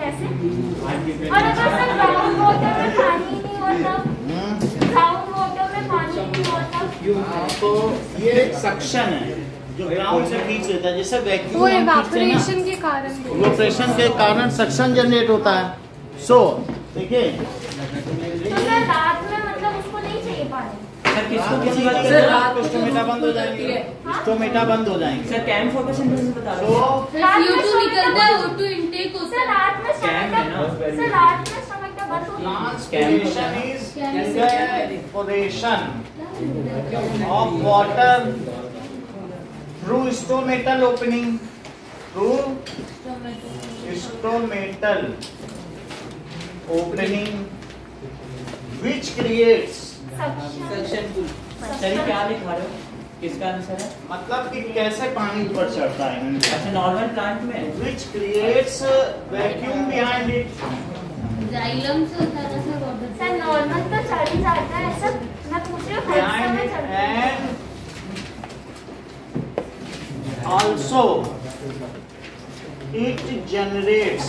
कैसे? और अगर सर ब्राउन वाटर में पानी नहीं होता, ब्राउन वाटर में पानी नहीं होता, तो ये एक सक्शन है जो ग्राउंड से खींच लेता है, जैसे वैक्यूम वो इवेपोरेशन के कारण, इवेपोरेशन के कारण सक्शन जनरेट होता है। सो देखिए, तो सर रात में मतलब उसको नहीं चाहिए पानी। स्टोमेटा बंद हो जाएंगे, स्टोमेटा बंद हो जाएंगे। सर कैम फोटोसिंथेसिस बता रहा हूं। CO2 निकलता है, O2 इनटेक होता सर है। रात में सर रात में स्टोमेटा बंद होता है। Transpiration is evaporation of water through stomatal opening, through stomatal opening, which creates suction pull. Sir ये क्या लिखा रहे हो, किसका आंसर है? मतलब कि कैसे पानी ऊपर चढ़ता है, अच्छा नॉर्मल प्लांट में which creates vacuum behind it। Xylem से होता है सर वाटर। सर नॉर्मल तो चढ़ ही जाता है सर, मैं पूछ रही हूँ कैसे में चढ़ता है। And also it generates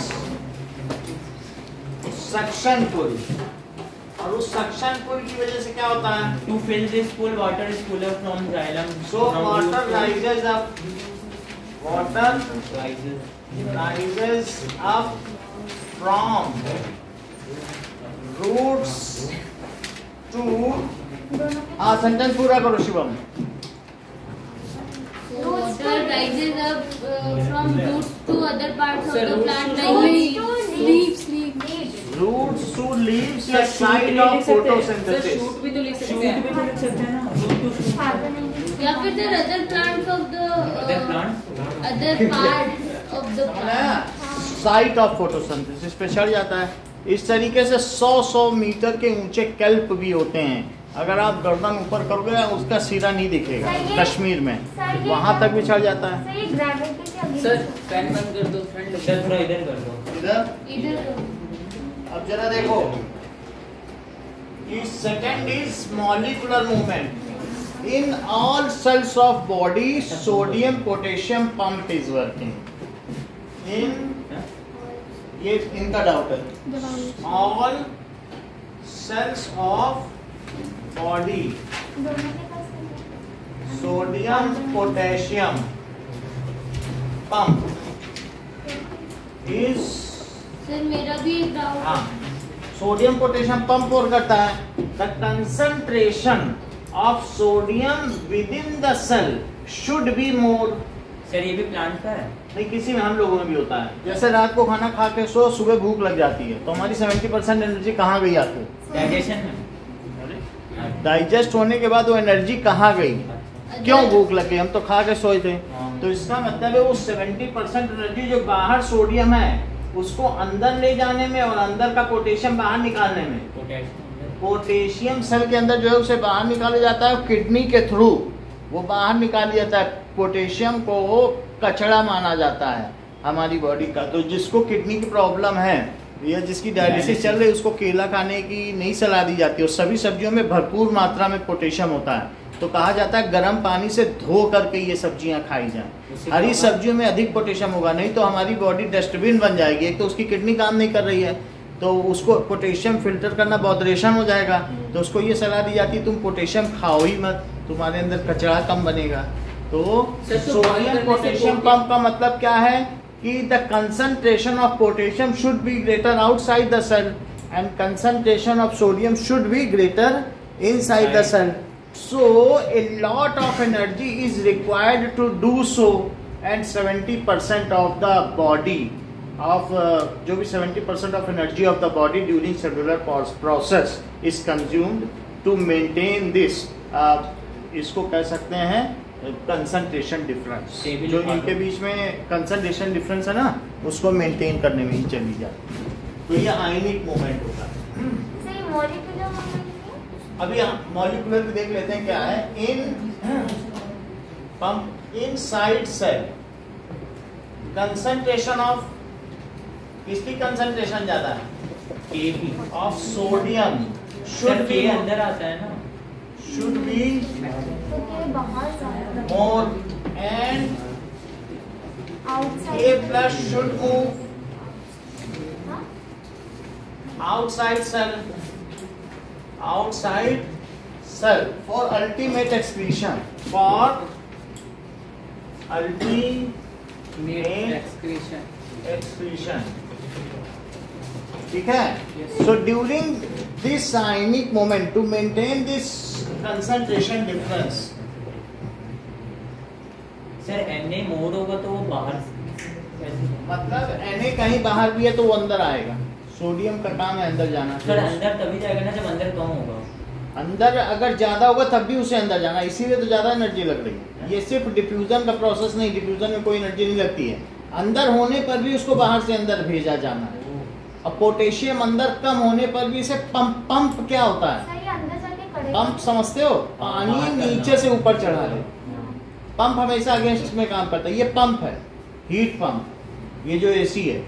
suction pull, और उस सक्शन पुल की वजह से क्या होता है? To fill this pull water is pull up from xylem. So water rises up, water rises up from roots to, हाँ सेंटेंस पूरा करो Shivam. Water rises up from roots to other parts of Sir, the roots plant to like leaves. leaves. Roots to leaves या site of photosynthesis। Shoot भी तो लिख सकते हैं, shoot भी तो लिख सकते हैं ना, रूट टू शूट। या फिर the other plants of the other plant, other parts of the plant। Site of photosynthesis पे चढ़ जाता है। इस तरीके से 100 मीटर के ऊंचे कैल्प भी होते हैं। अगर आप गर्दन ऊपर करोगे उसका सिरा नहीं दिखेगा, कश्मीर में वहां तक भी चढ़ जाता है। सर ये ग्रेविटी के अगेंस्ट। सर फैन बंद कर दो, फ्रेंड सर थोड़ा इधर कर दो, इधर अब जरा देखो, second is molecular movement. In all cells of body sodium potassium pump is working. इन ये इनका डाउट है। All cells of body sodium potassium pump is, sir मेरा भी एक डाउट हाँ, सोडियम पोटेशियम पंप और करता है। The concentration of sodium within the cell should be more. Sir ये भी प्लांट का है? नहीं, किसी में हम लोगों में भी होता है। जैसे रात को खाना खा के सो, सुबह भूख लग जाती है, तो हमारी 70% एनर्जी कहाँ गई आके? डाइजेशन में। डाइजेस्ट होने के बाद वो एनर्जी कहाँ गई? क्यों भूख लग गई? हम तो खा के सोए थे। तो इसका मतलब है वो 70% एनर्जी जो बाहर सोडियम है उसको अंदर ले जाने में और अंदर का पोटेशियम बाहर निकालने में, पोटेशियम सेल के अंदर जो है उसे बाहर निकाला जाता है किडनी के थ्रू, वो बाहर निकाल जाता है। पोटेशियम को कचरा माना जाता है हमारी बॉडी का। तो जिसको किडनी की प्रॉब्लम है या जिसकी डायलिसिस चल रही है उसको केला खाने की नहीं सलाह दी जाती है। और सभी सब्जियों में भरपूर मात्रा में पोटेशियम होता है, तो कहा जाता है गर्म पानी से धो करके ये सब्जियां खाई जाएं। हरी सब्जियों में अधिक पोटेशियम होगा, नहीं तो हमारी बॉडी डस्टबिन बन जाएगी। एक तो उसकी किडनी काम नहीं कर रही है, तो उसको पोटेशियम फिल्टर करना बहुत रेशम हो जाएगा। तो उसको ये सलाह दी जाती है तुम पोटेशियम खाओ ही मत, तुम्हारे अंदर कचरा कम बनेगा। तो सोडियम पोटेशियम पंप का मतलब क्या है कि the concentration of potassium should be greater outside the cell and concentration of sodium should be greater inside the cell. So a lot of energy is required to do so, and 70% of the body of जो भी 70% of energy of the body during cellular process is consumed to maintain this, इसको कह सकते हैं concentration difference. जो इनके बीच में concentration difference है ना, उसको मेंटेन करने में ही चली जाती है। तो ये आयनिक मूवमेंट होता है। सही मॉलिक्यूलर मूवमेंट। अभी मॉलिक्यूलर भी देख लेते हैं क्या है। इन pump inside cell concentration of, किसकी कंसंट्रेशन ज्यादा है? KB of sodium should be, अंदर आता है ना, शुड बी तो के बाहर ज्यादा more and Outside. A plus should move Huh? outside cell for ultimate excretion. For ultimate excretion. ठीक है? So during this ionic moment, to maintain this concentration difference, sir Na mode होगा तो वो बाहर कैसे? मतलब Na कहीं बाहर भी है तो वो अंदर आएगा। सोडियम का काम है अंदर जाना। सर अंदर तभी जाएगा ना जब अंदर कम होगा। अंदर अगर ज्यादा होगा तब भी उसे अंदर जाना, इसीलिए तो ज्यादा एनर्जी लग रही है। ये सिर्फ डिफ्यूजन का प्रोसेस नहीं, डिफ्यूजन में कोई एनर्जी नहीं लगती है, अंदर होने पर भी उसको बाहर से अंदर भेजा जाना है। अब पोटेशियम अंदर कम होने पर भी इसे पंप क्या होता है? सही अंदर जाके करेगा। पंप समझते हो? पानी नीचे से ऊपर चढ़ा रहे। पंप हमेशा अगेंस्ट में काम करता है। ये पंप है, हीट पंप। ये जो एसी है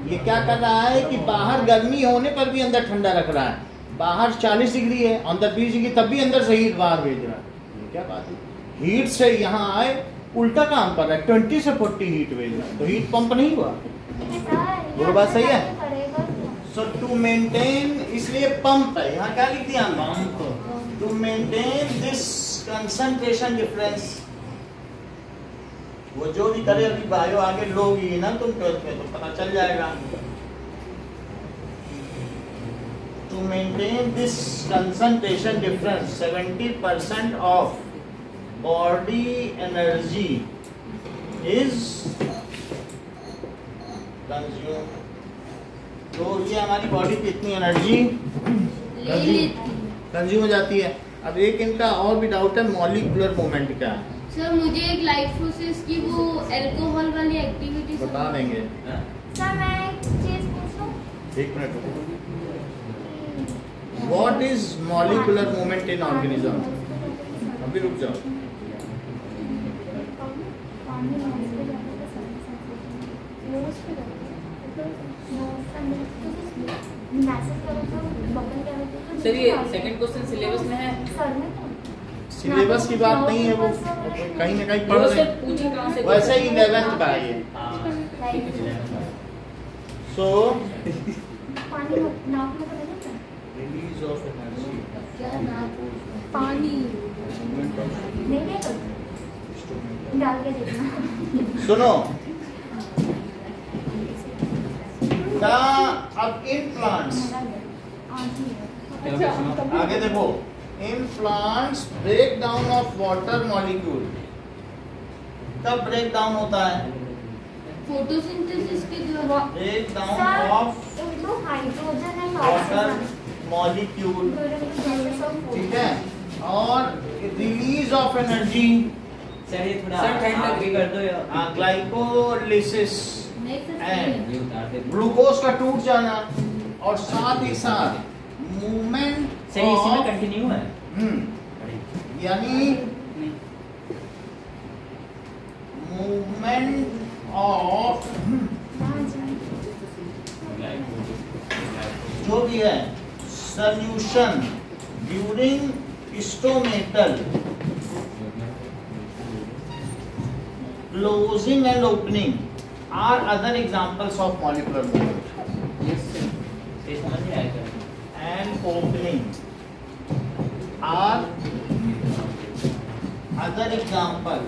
ये क्या कर रहा है कि बाहर गर्मी होने पर भी अंदर ठंडा रख रहा है। बाहर 40 डिग्री है, अंदर 20 डिग्री, तब भी अंदर से हीट बाहर भेज रहा है। ये क्या बात है? हीट से यहाँ आए उल्टा काम कर रहा है, 20 से 40 हीट भेज रहा है, तो हीट पंप नहीं हुआ। वो बात सही है। सो टू मेंटेन, इसलिए पंप है। यहाँ क्या लिख दिया हमने? To maintain this concentration difference. वो जो भी करे, अभी बायो आगे लोगी ना तुम 12th में तो पता चल जाएगा। To maintain this concentration difference 70% of body energy is consume. तो ये हमारी बॉडी की इतनी एनर्जी कंज्यूम हो जाती है। अब एक इनका और भी डाउट है, मॉलिक्यूलर मोमेंट क्या है? सर मुझे एक लाइफोसिस की वो अल्कोहल वाली एक्टिविटी बता देंगे। सर मैं एक चीज पूछूं? एक minute. What is molecular moment in organism? अभी रुक जाओ। सर ये सेकंड क्वेश्चन सिलेबस में है। सर में सिलेबस की बात नहीं है, वो कहीं ना कहीं पढ़ रहे हैं। पूछे कहाँ से? वैसे ही 11th का है ये। सो पानी नाक में तो नहीं है? रिलीज ऑफ एनर्जी, क्या नाम? पानी नहीं है तो डाल के देखना। सुनो अब इन प्लांट्स, आगे देखो, in plants break down of water molecule कब ब्रेक डाउन होता है? फोटोसिंथेसिस के द्वारा। Break down of hydrogen and water molecule, ठीक है, और रिलीज ऑफ एनर्जी। सर ये थोड़ा सर टाइम लग कर दो यार। ग्लाइकोलिसिस नहीं सर एंड ये उतार दे। ग्लूकोज का टूट जाना, और साथ ही साथ मूवमेंट सर इसी में कंटिन्यू है। यानी मूवमेंट ऑफ जो भी है solution during stomatal closing and opening are other examples of molecular movement. Yes sir ये समझ में आएगा। And opening are other example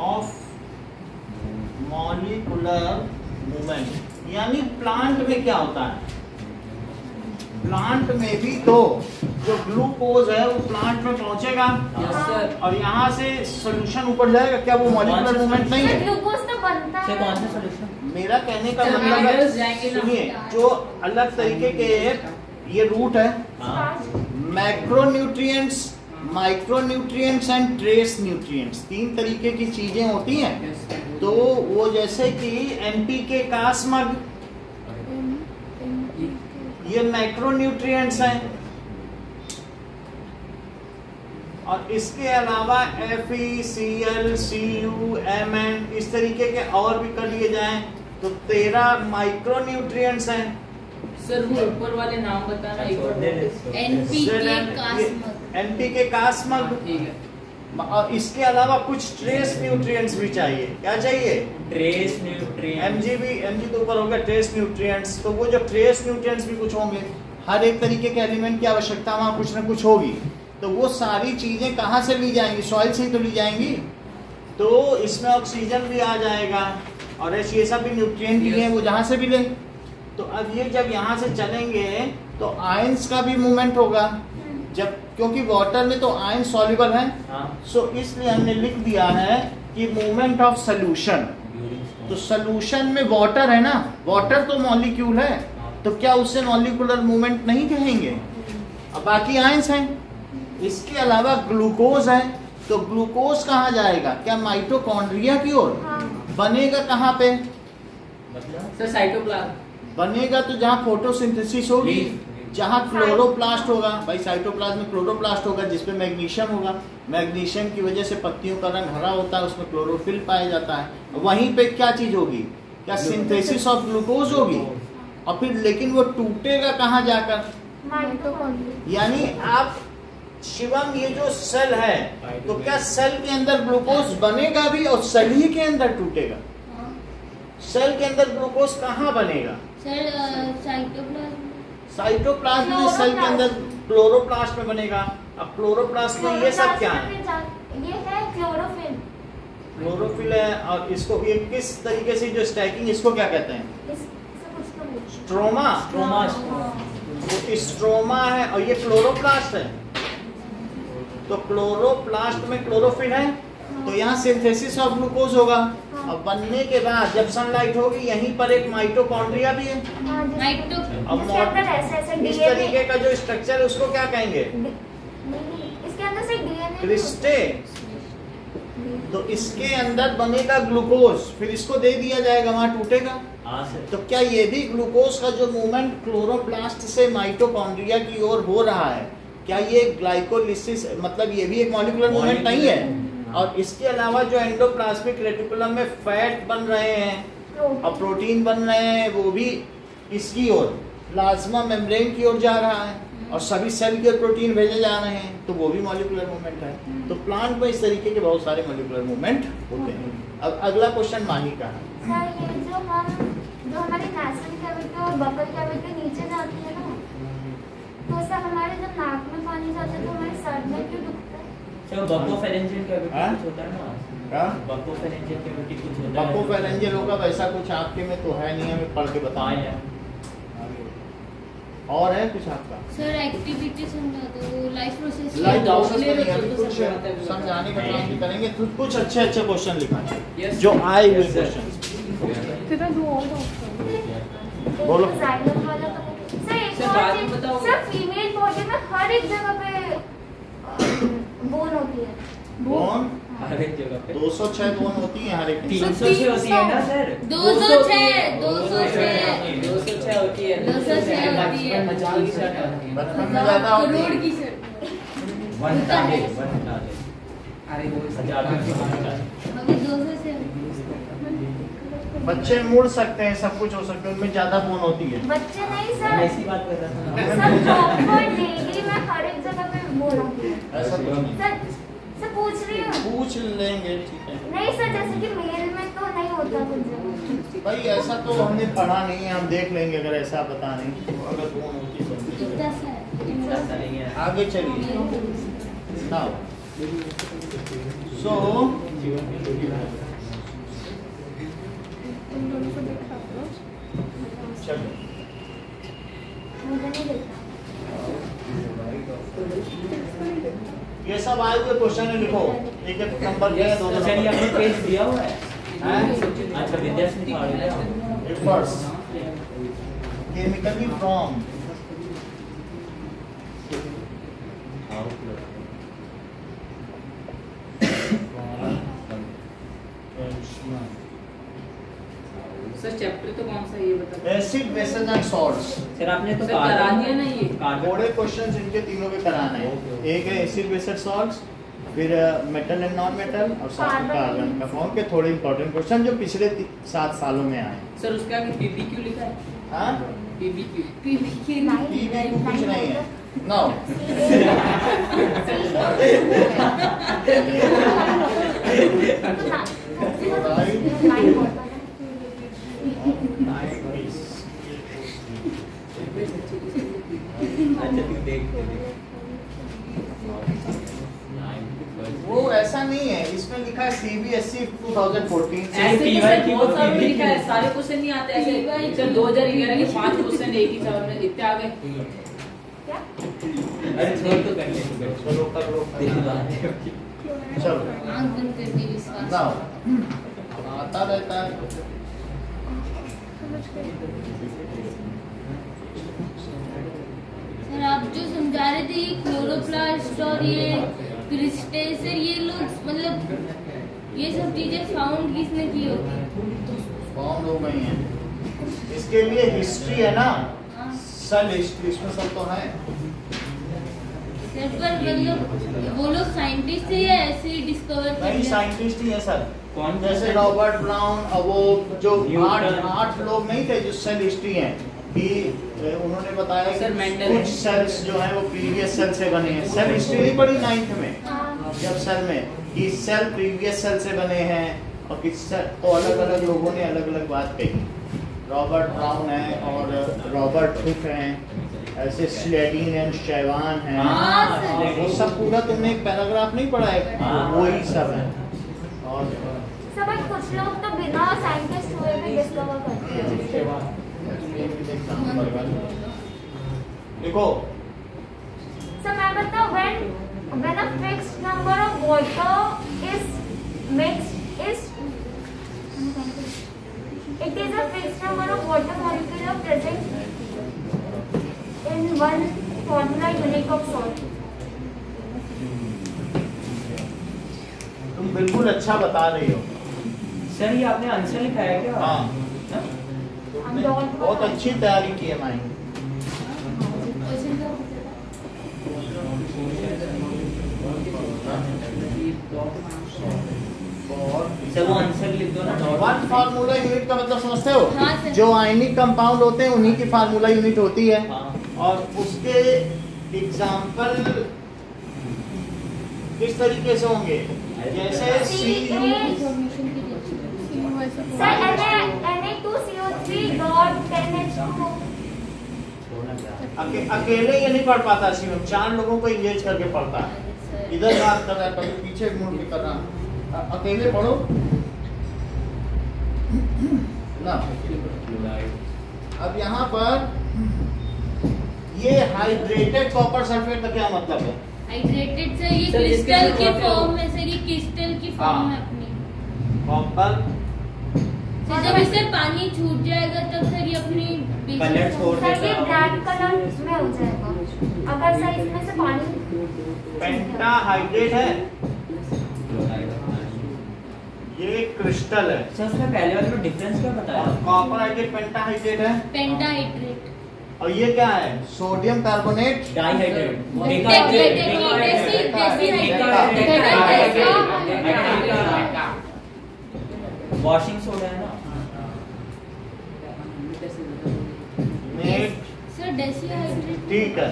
of molecular movement. यानी प्लांट में क्या होता है? प्लांट में भी तो जो ग्लूकोज है वो प्लांट में पहुंचेगा यस सर। और यहाँ से सॉल्यूशन ऊपर जाएगा। क्या वो मॉलिक्यूलर मूवमेंट नहीं है? ग्लूकोज तो बनता सर है। कौन सा सॉल्यूशन? मेरा कहने का चलो, मतलब minerals जाएंगे ना। सुनिए, जो अलग तरीके के ये रूट है, macronutrients, micronutrients and trace nutrients, 3 तरीके की चीजें होती हैं। तो वो जैसे कि एनपीके का स्मग, ये मैक्रोन्यूट्रिएंट्स हैं, और इसके अलावा FeCl, Cu, Mn इस तरीके के और भी कर लिए जाएं तो 13 माइक्रोन्यूट्रिएंट्स हैं। सर वो ऊपर वाले नाम बताना एक बार। दे दे। NPK का स्मग। NPK का स्मग, ठीक है। और इसके अलावा कुछ ट्रेस न्यूट्रिएंट्स भी चाहिए। क्या चाहिए? Trace nutrient. एमजी तो ऊपर हो गया ट्रेस न्यूट्रिएंट्स। तो वो जो ट्रेस न्यूट्रिएंट्स भी कुछ होंगे, हर एक तरीके के एलिमेंट की आवश्यकता वहाँ कुछ ना कुछ होगी। तो वो सारी चीजें कहाँ से ली जाएंगी? सॉइल से ही तो ली जाएंगी। तो इसमें ऑक्सीजन भी आ जाएगा और ये सब भी न्यूट्रिएंट भी हैं, वो जहाँ से भी ले। तो अब ये जब यहाँ से चलेंगे तो आयंस का भी मूवमेंट होगा, जब क्योंकि वाटर में तो आयन सॉल्युबल है। सो इसलिए हमने लिख दिया है कि मूवमेंट ऑफ सोल्यूशन। तो सोल्यूशन में वाटर है ना, वाटर तो मॉलिक्यूल है, तो क्या उससे मॉलिक्यूलर मूवमेंट नहीं कहेंगे? अब बाकी आयंस हैं। इसके अलावा ग्लूकोज है, तो ग्लूकोज कहाँ जाएगा? क्या माइटोकॉन्ड्रिया की ओर बनेगा? कहाँ पे सर? साइटोप्लाज्म बनेगा तो जहाँ फोटोसिंथेसिस होगी, जहाँ क्लोरोप्लास्ट होगा। भाई साइटोप्लाज्म में क्लोरोप्लास्ट होगा जिसपे मैग्नीशियम होगा। मैग्नीशियम की वजह से पत्तियों का रंग हरा होता है, उसमें क्लोरोफिल पाया जाता है। वहीं पे क्या चीज होगी? क्या सिंथेसिस ऑफ ग्लूकोज होगी। और फिर लेकिन वो टूटेगा कहाँ जाकर? यानी आप शिवम ये जो सेल है, तो क्या सेल के अंदर ग्लूकोज बनेगा भी और सेल ही के अंदर टूटेगा? सेल के अंदर ग्लूकोज कहाँ बनेगा? साइटोप्लाज्म में, सेल के अंदर क्लोरोप्लास्ट में बनेगा। अब क्लोरोप्लास्ट में ये सब क्या है? ये है क्लोरोफिल। क्लोरोफिल है। और इसको ये किस तरीके से जो स्टैकिंग, इसको क्या कहते हैं? स्ट्रोमा। वो स्ट्रोमा है और ये क्लोरोप्लास्ट है। तो क्लोरोप्लास्ट में क्लोरोफिल है, तो यहाँ सिंथेसिस ऑफ ग्लूकोज होगा। और बनने के बाद जब सनलाइट होगी, यहीं पर एक माइटोकॉन्ड्रिया भी है। इस तरीके का जो स्ट्रक्चर है उसको क्या कहेंगे? इसके अंदर से डीएनए, क्रिस्टे। तो इसके अंदर बनेगा ग्लूकोज, फिर इसको दे दिया जाएगा, वहां टूटेगा। तो क्या ये भी ग्लूकोज का जो मूवमेंट क्लोरोप्लास्ट से माइटोकॉन्ड्रिया की ओर हो रहा है, क्या ये ग्लाइकोलिसिस, मतलब ये भी एक मॉलिक्यूलर मूवमेंट नहीं है? और इसके अलावा जो एंडोप्लाज्मिक रेटिकुलम में फैट बन रहे हैं और प्रोटीन बन रहे हैं, वो भी इसकी ओर प्लाज्मा मेम्ब्रेन की ओर जा रहा है और सभी सेल की ओर प्रोटीन भेजे जा रहे हैं, तो वो भी मॉलिक्यूलर मूवमेंट है। तो प्लांट में इस तरीके के बहुत सारे मॉलिक्यूलर मूवमेंट होते हैं। अब अगला क्वेश्चन माही का है। सर ये जो हमारी नेशनल कैविटी और बबल कैविटी नीचे जाती है ना, तो सर हमारे जब नाक में पानी जाता है तो हमारे सर में क्यों दुखता है? सर बकोफेरेंजियल कैविटी कुछ होता है ना? बकोफेरेंजियल कैविटी कुछ होता है। बकोफेरेंजियल होगा, वैसा कुछ आपके में तो है नहीं, हमें पढ़ के बताएं। और है कुछ आपका? सर एक्टिविटी समझा दो, लाइफ प्रोसेस। लाइफ प्रोसेस नहीं, अभी कुछ समझाने का काम भी करेंगे। तो कुछ अच्छे क्वेश्चन लिखा है जो आए हुए क्वेश्चन। बोलो। सर फीमेल बॉडी में हर एक जगह पे बोन होती है। बोन हर एक जगह पे 206 बोन होती है हर एक। 300 होती है ना सर? 206 206 होती है। 206 होती है। बचपन में ज्यादा होती करोड़ है। की सर। 1 अरे वो 1000 अभी 206। बच्चे मुड़ सकते हैं, सब कुछ हो सकता है, उनमें ज्यादा बोन होती है। बच्चे नहीं सर, ऐसी बात कर रहा था। सर प्रॉपर लेडी में हर एक जगह पे बोन होती है। ऐसा तो नहीं। सर पूछ रही हूँ। पूछ लेंगे, ठीक है। नहीं सर, जैसे कि मेल में तो नहीं होता कुछ जगह। भाई ऐसा तो हमने पढ़ा नहीं है, हम देख लेंगे अगर ऐसा बता नहीं तो। अगर बोन होती तो कितना है? आगे चलिए। नाउ सो चलो मुझे नहीं देखा। ये सब आए हुए क्वेश्चन लिखो, एक एक नंबर के दो सर ये आपने पेज दिया हुआ है? हैं? अच्छा विद्यास्मिता आ रही है। First chemically from sir chapter तो कौन सा ये बता? Acid bases and salts. Sir आपने तो सर करा दिया ना ये। थोड़े क्वेश्चंस इनके तीनों के कराना है। एक है एसिड बेसेस सॉल्ट्स, फिर मेटल एंड नॉन मेटल, और साथ में कार्बन का फॉर्म के थोड़े इंपॉर्टेंट क्वेश्चन जो पिछले 7 सालों में आए। सर उसके आगे पीबीक्यू लिखा है। हाँ, पीबीक्यू पीबीक्यू पीबीक्यू कुछ नहीं है। नो वो ऐसा नहीं है, इसमें लिखा है CBSE 2014 ऐसे TY क्वेश्चन की बहुत वो सारे TY लिखा है, सारे क्वेश्चन नहीं आते ऐसे। चल 2011 के 5 क्वेश्चन एक ही चावल में इतने आ गए। क्या? अरे छोड़ तो कर ले तू बैठ। चलो कर लो तेरी बात है। चलो आँख बंद करके विश्वास। ना आता रहता है। सर आप जो समझा रहे थे ये क्लोरोप्लास्ट और ये क्रिस्टेसर, ये लोग मतलब ये सब चीजें फाउंड किसने की होगी? फाउंड हो गई हैं। इसके लिए हिस्ट्री है ना, हाँ। सेल हिस्ट्री इसमें सब तो है। सर पर मतलब वो लोग साइंटिस्ट थे या ऐसे ही डिस्कवर कर नहीं लिया? साइंटिस्ट ही है सर। कौन जैसे रॉबर्ट ब्राउन और वो जो न्यूटन। आठ लोग नहीं थे जो सेल हिस्ट्री हैं कि उन्होंने बताया कि सर, मेंडल कुछ है। सेल्स जो हैं वो प्रीवियस सेल से बने हैं। सेल हिस्ट्री नहीं पढ़ी 9th में हाँ। जब सेल में कि सेल प्रीवियस सेल से बने हैं और किस सेल, तो अलग अलग लोगों ने अलग अलग बात कही। रॉबर्ट ब्राउन है और रॉबर्ट हुक हैं, ऐसे स्लेडिन एंड शेवान हैं। हाँ, वो सब पूरा तुमने एक पैराग्राफ नहीं पढ़ा है, वही सब है। और सब कुछ लोग तो बिना साइंटिस्ट हुए भी डिस्कवर करते हैं। देखो So मैं बताऊँ when a fixed number of water is mixed it is a fixed number of water molecules present in one formula unit of salt. तुम बिल्कुल अच्छा बता रही हो। सर ये आपने आंसर लिखा है क्या? हाँ तुमने बहुत अच्छी तैयारी की है माई। क्वेश्चन का सर वो आंसर लिख दो ना। वन फार्मूला यूनिट का मतलब समझते हो? हाँ, सर। जो आयनिक कंपाउंड होते हैं उन्हीं की फार्मूला यूनिट होती है। हाँ। और उसके एग्जाम्पल किस तरीके से होंगे? जैसे Ca इन्फॉर्मेशन की Sir, Na2CO3 dot 10H2. अकेले ये नहीं पढ़ पाता शिवम, 4 लोगों को इंगेज करके पढ़ता है। इधर बात कर रहा है, कभी पीछे मुड़ के कर रहा है। अकेले पढ़ो ना। अब यहाँ पर ये हाइड्रेटेड कॉपर सल्फेट का क्या मतलब है? हाइड्रेटेड सर ये सर, इसके क्रिस्टल अंदर की क्या फॉर्म होगा? में सर, ये क्रिस्टल की हाँ। फॉर्म में अपनी। कॉपर सर जब इससे पानी छूट जाएगा तब सर ये अपनी कलर छोड़ Sir, ये ब्लैक कलर में हो जाएगा अगर सर इसमें से पानी पेंटाहाइड्रेट है, ये क्रिस्टल है। सर उसमें पहले वाले में डिफरेंस क्या बताया? कॉपर हाइड्रेट पेंटाहाइड्रेट है। पेंटाहाइड्रेट। और ये क्या है? Sodium carbonate dihydrate. Washing soda है ना। Net sir decahydrate. ठीक है,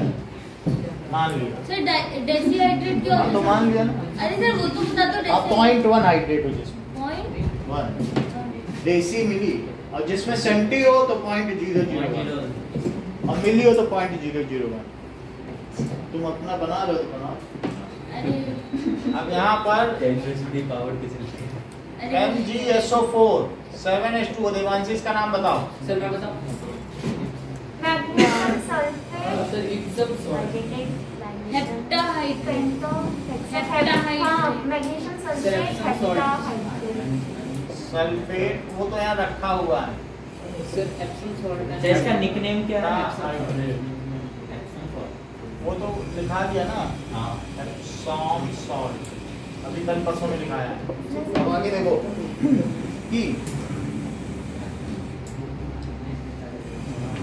मान लिया। सर डेसीहाइड्रेट क्या हाँ, तो होता मान लिया ना। है? अरे सर वो तो बता दो। अब 0.1 हाइड्रेट हो जिसमें पॉइंट 1 देसी मिली, और जिसमें सेंटी हो तो 0.001 और मिली हो तो 0.001। तुम अपना बना लो तो बनाओ। अरे अब यहाँ पर पावर किसी अरे MgSO4 7H2O, देवांशी इसका नाम बताओ। सर मैं बताऊं? मैग्नीशियम सल्फेट सर ये सब हेप्टाहाइड्रेट। हाँ, मैग्नीशियम सल्फेट हेप्टाहाइड्रेट। सल्फेट वो तो यहाँ रखा हुआ है। सर एप्सम सॉल्ट अच्छा इसका निकनेम क्या है? वो तो लिखा दिया ना, हाँ। एप्सॉम सॉल्ट, अभी कल परसों में लिखाया है। अब आगे देखो कि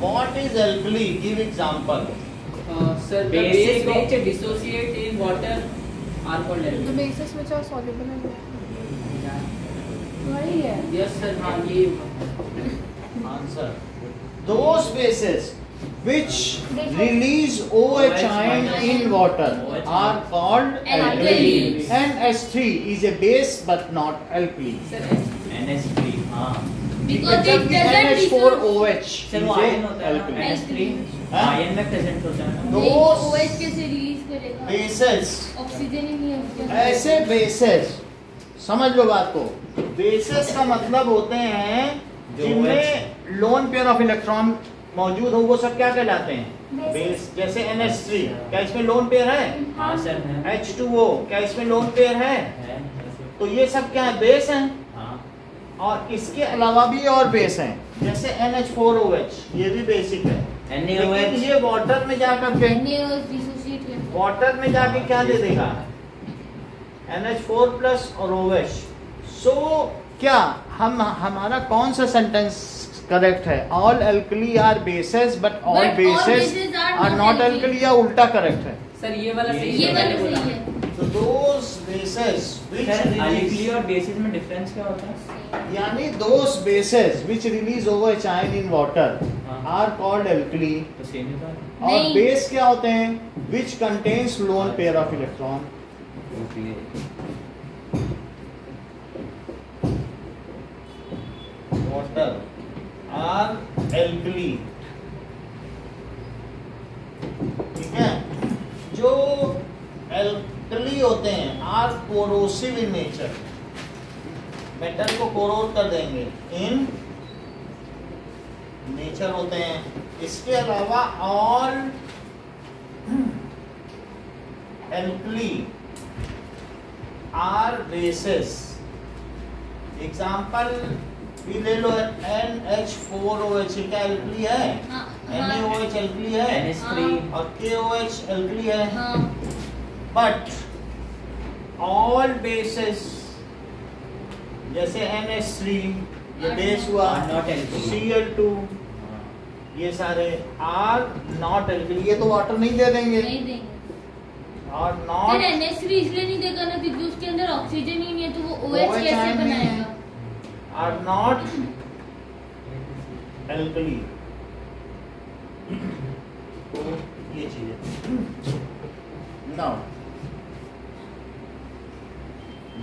what is alkali, give example। sir the Basic base of- which dissociate in water are called The alkali. bases which are soluble in वही है। Yes sir, हाँ ये answer those bases which release OH ion in water are called alkali. NH3 is a base but not alkali. NH3 हाँ Because it doesn't NH4OH sir वो ion होता है ना NH3 हाँ? आयन में प्रेजेंट होता है ना नहीं, Those OH कैसे रिलीज करेगा? bases, ऑक्सीजन ही नहीं है उसके अंदर। ऐसे बेसेस, समझ लो बात को, बेसेस का मतलब होते हैं जिनमें लोन पेयर ऑफ इलेक्ट्रॉन मौजूद हो, वो सब क्या कहलाते हैं? बेस। जैसे NH3 क्या इसमें लोन पेयर है? हाँ सर है H2O क्या इसमें लोन पेयर है? तो ये सब क्या है? बेस हैं। हाँ और इसके अलावा भी और बेस हैं, जैसे NH4OH ये भी बेसिक है, लेकिन NaOH ये वाटर में जाकर के NaOH डिसोसिएट है। वाटर में जाके क्या दे देगा? NH4 प्लस और OH। सो क्या हमारा कौन सा सेंटेंस करेक्ट है? All alkali are bases but all But all bases bases are are not not alkali. Alkali, या उल्टा करेक्ट है? सर ये वाला सही ये है, वाला मैंने बोला। सही है। तो those bases which sir alkali release, और बेसिस में डिफरेंस क्या होता है यानी those bases which release OH ion in water हाँ। आर कॉल्ड अल्कली, तो सेम ही बात और नहीं। बेस क्या होते हैं? Which contains lone pair of electron. Water are alkali, ठीक है? जो एल्कली होते हैं are corrosive in nature, metal को कोरोड कर देंगे इन नेचर होते हैं। इसके अलावा all alkali are bases. Example भी ले लो, NH4OH क्या एल्कली है? हाँ, NaOH एल्कली है NH3 और KOH एल्कली है। हाँ, बट ऑल बेसेस जैसे NH3 ये बेस हुआ, Are not alkali. Cl2 ये सारे आर नॉट एल्कली, ये तो वाटर नहीं दे देंगे। नहीं देंगे। और फिर नॉट NH3 इसलिए नहीं देगा ना क्योंकि उसके अंदर ऑक्सीजन ही नहीं है, तो वो OH OH कैसे ion नहीं है। बनाएगा? Are not alkali. तो ये चीज है। Now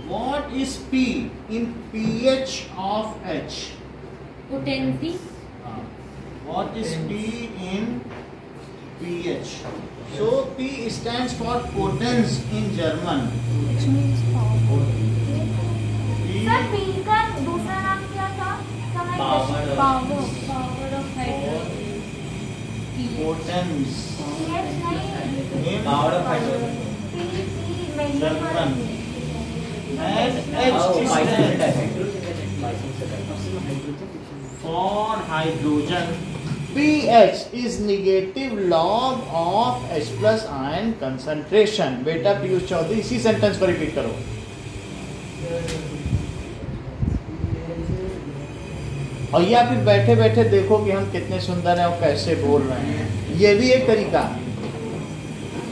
what is P in pH of H? Potency. What is P in pH? So P stands for potence in German. Sir P, P का दूसरा नाम क्या था? समझ Power. Power of hydrogen. potence pH नहीं, in Power of hydrogen. P mention German. And Oh, H bisulfite stands acid. for hydrogen. pH is negative log of H plus ion concentration. बेटा पीयूष चौधरी इसी sentence पर repeat करो। और या फिर बैठे बैठे देखो कि हम कितने सुंदर हैं और कैसे बोल रहे हैं, ये भी एक तरीका।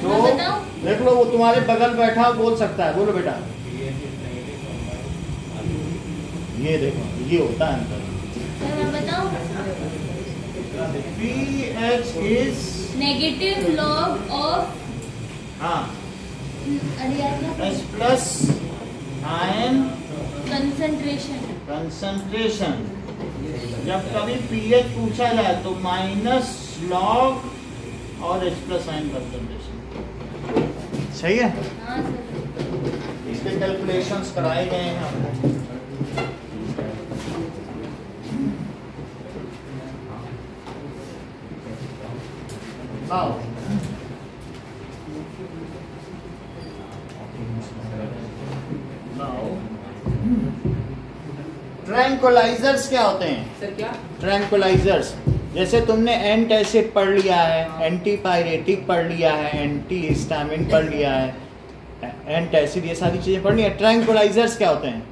तो मैं बताऊं? देख लो वो तुम्हारे बगल बैठा बोल सकता है, बोलो बेटा। ये देखो ये होता है अंतर। सर मैं बताऊं? pH is negative log of, हाँ अरे यार क्या? H plus ion concentration. concentration। जब कभी pH पूछा जाए तो माइनस लॉग और H plus ion concentration। सही है? हाँ सर। इसके कैलकुलेशंस कराए गए हैं आपको। Now, ट्रैंक्विलाइजर्स क्या होते हैं? सर क्या? ट्रैंक्विलाइजर्स जैसे तुमने एंटासिड पढ़ लिया है, एंटीपायरेटिक पढ़ लिया है, एंटी हिस्टामिन पढ़ लिया है, एंटासिड, ये सारी चीजें पढ़ ली है। ट्रैंक्विलाइजर्स क्या होते हैं?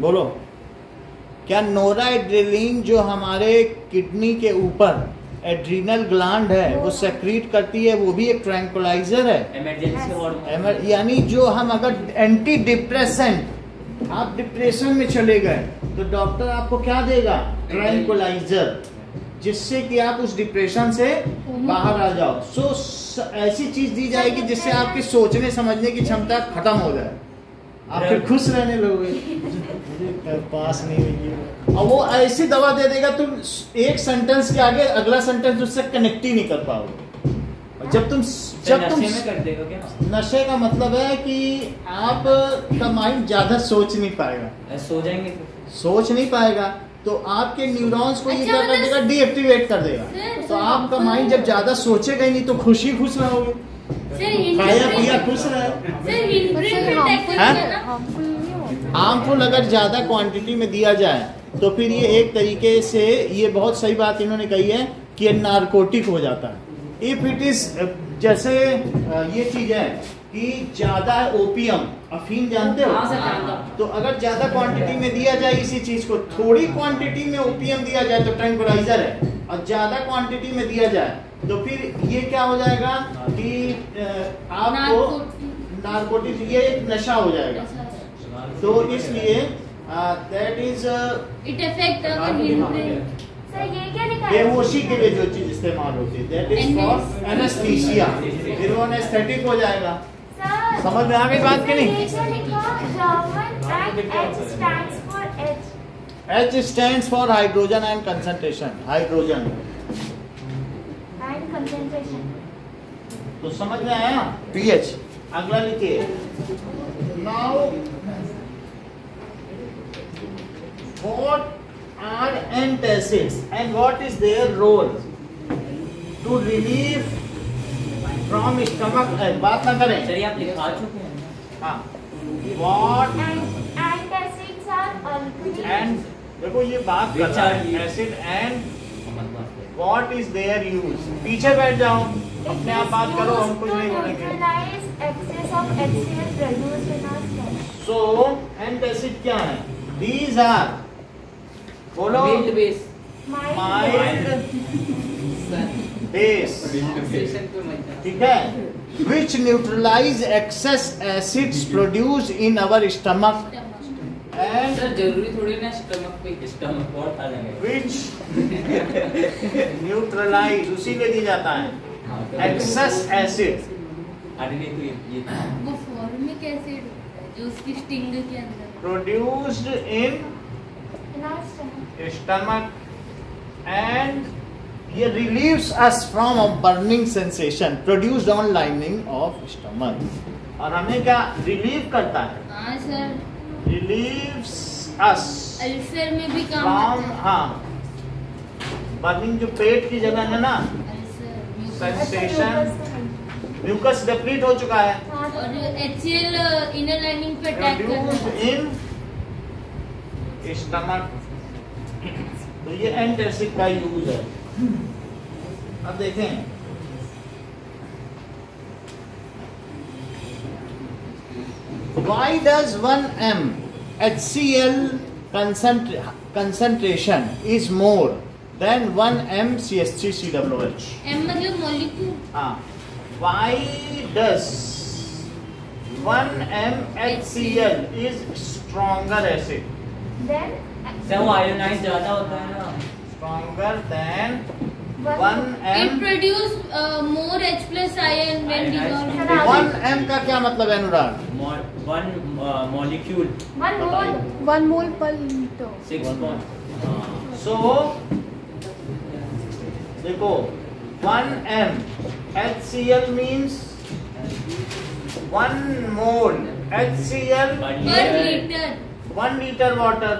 बोलो। क्या नोराड्रेनालिन जो हमारे किडनी के ऊपर एड्रीनल ग्लैंड है वो सेक्रीट करती है, वो भी एक ट्रैंक्विलाइजर है। Emergency hormone. यानी जो हम अगर एंटी डिप्रेसेंट, आप डिप्रेशन में चले गए तो डॉक्टर आपको क्या देगा? ट्रैंक्विलाइजर। जिससे कि आप उस डिप्रेशन से बाहर आ जाओ। ऐसी चीज दी जाएगी जिससे आपकी सोचने समझने की क्षमता खत्म हो जाए, आप फिर खुश रहने लगोगे। मुझे पास नहीं हुई, और वो ऐसी दवा दे देगा तुम एक सेंटेंस के आगे अगला सेंटेंस उससे कनेक्ट ही नहीं कर पाओगे। जब तुम नशे में कर देगा क्या? नशे का मतलब है कि आप का माइंड ज्यादा सोच नहीं पाएगा, सो जाएंगे सोच नहीं पाएगा, तो आपके न्यूरॉन्स को ये अच्छा, क्या कर देगा, डीएक्टिवेट कर देगा। सर, तो आपका माइंड जब ज्यादा सोचेगा ही नहीं तो खुश ही खुश रहोगे, खाया पिया खुश रहे। हार्मफुल अगर ज्यादा क्वांटिटी में दिया जाए तो फिर ये एक तरीके से, ये बहुत सही बात इन्होंने कही है कि ये नारकोटिक हो जाता है। इफ इट इज, जैसे ये चीज है कि ज्यादा ओपियम, अफीम जानते हो? हाँ सर, जानता हूं। तो अगर ज्यादा क्वांटिटी में दिया जाए इसी चीज को, थोड़ी क्वांटिटी में ओपियम दिया जाए तो ट्रैंक्विलाइजर है, और ज्यादा क्वांटिटी में दिया जाए तो फिर ये क्या हो जाएगा कि आपको नारकोटिक, ये एक नशा हो जाएगा। तो इसलिए that is it affect sir ये क्या लिखा है? बेहोशी के लिए जो चीज इस्तेमाल होती है, दैट इज फॉर एनेस्थीसिया, फिर वो एनेस्थेटिक हो जाएगा। सर समझ में आ गई बात कि नहीं? ये क्या लिखा? German and H stands for H. H stands for hydrogen and concentration, hydrogen. And concentration. तो समझ में आया? pH। अगला लिखिए। Now what are antacids and what is their role to relieve from stomach? बात ना करें। सर, ये आप लिखा चुके हैं। हाँ। What And antacids are alkali. and, देखो ये बात कर रहा है, acid and what is their use? पीछे बैठ जाओ, अपने आप बात करो, हम कुछ नहीं बोलेंगे। Neutralize excess of HCl produced in our stomach. So antacid क्या है? These are, बोलो, Mild base. mild base, Station पे मत जा। ठीक है, which neutralize excess acids produced in our stomach and sir जरूरी थोड़ी ना स्टमक पे स्टमक बहुत खा लेंगे। which neutralize, उसी में दी जाता है excess acid, अरे नहीं, तो ये वो फॉर्मिक एसिड होता है जो उसकी स्टिंग के अंदर produced in In our stomach. stomach and ये relieves us from a burning sensation produced on lining of stomach, और हमें क्या रिलीव करता है? हाँ सर, relieves us अल्सर में भी काम from, आता है। हाँ, बर्निंग जो पेट की जगह है ना, अल्सर सेंसेशन, म्यूकस डिप्लीट हो चुका है, और HCl इनर लाइनिंग पे अटैक करता produced है। in stomach। तो ये एंटासिड का यूज है। अब देखें, why does 1 m HCl concentration is more than 1 m CH3COOH? M मतलब मॉलिक्यूल। हाँ, why does 1 m HCl is stronger acid, Then sir वो आयोनाइज ज्यादा होता है ना। stronger than 1 It m? produce more H plus ion when dissolved. Sir, 1 m का क्या मतलब है Anurag? One molecule one mole. 1 mole per liter. 6 So देखो 1 m HCl means 1 mole HCl Per liter. 1 liter water,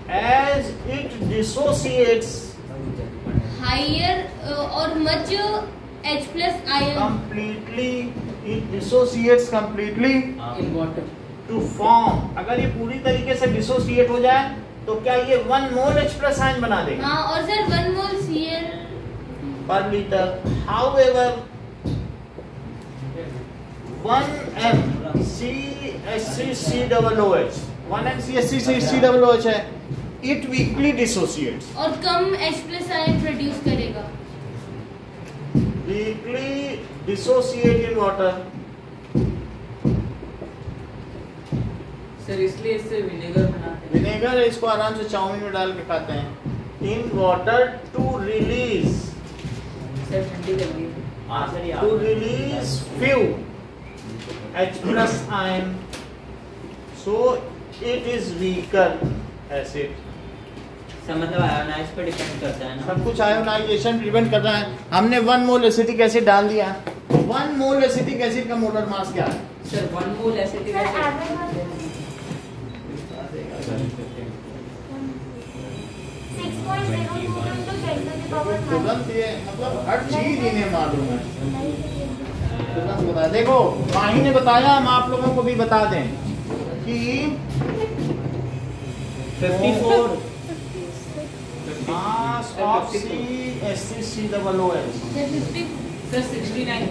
as it dissociates Higher और much H plus ion. completely, it dissociates completely In water. to form, अगर ये पूरी तरीके से dissociate हो जाए तो क्या ये 1 मोल H प्लस आयन बना देगा हाँ, और सर 1 मोल Cl पर litre? However 1 m CH3COOH 1 m CH3COOH है, it weakly dissociates, और कम H plus ion प्रोड्यूस करेगा। weakly dissociate in water। Sir इसलिए इससे विनेगर बनाते हैं। विनेगर इसको आराम से चाउमीन में डाल के खाते हैं। in water to release sir ठंडी कर दी to release few H plus ion, so it is weaker acid. मतलब आयोनाइज पे डिपेंड करता है ना। सब कुछ आयोनाइजेशन प्रिवेंट कर रहा है। हमने 1 मोल एसिटिक एसिड डाल दिया। 1 मोल एसिटिक एसिड का मोलर मास क्या है? सर 1 मोल एसिटिक सर एसिड एवरेज वाला 6.02 into 10 to the power 9. तुरंत ये मतलब हर चीज इन्हें मालूम है। तुरंत बता देखो, माही ने बताया, हम आप लोगों को भी बता दें कि 54 मास ऑफ CH3COOH सर 69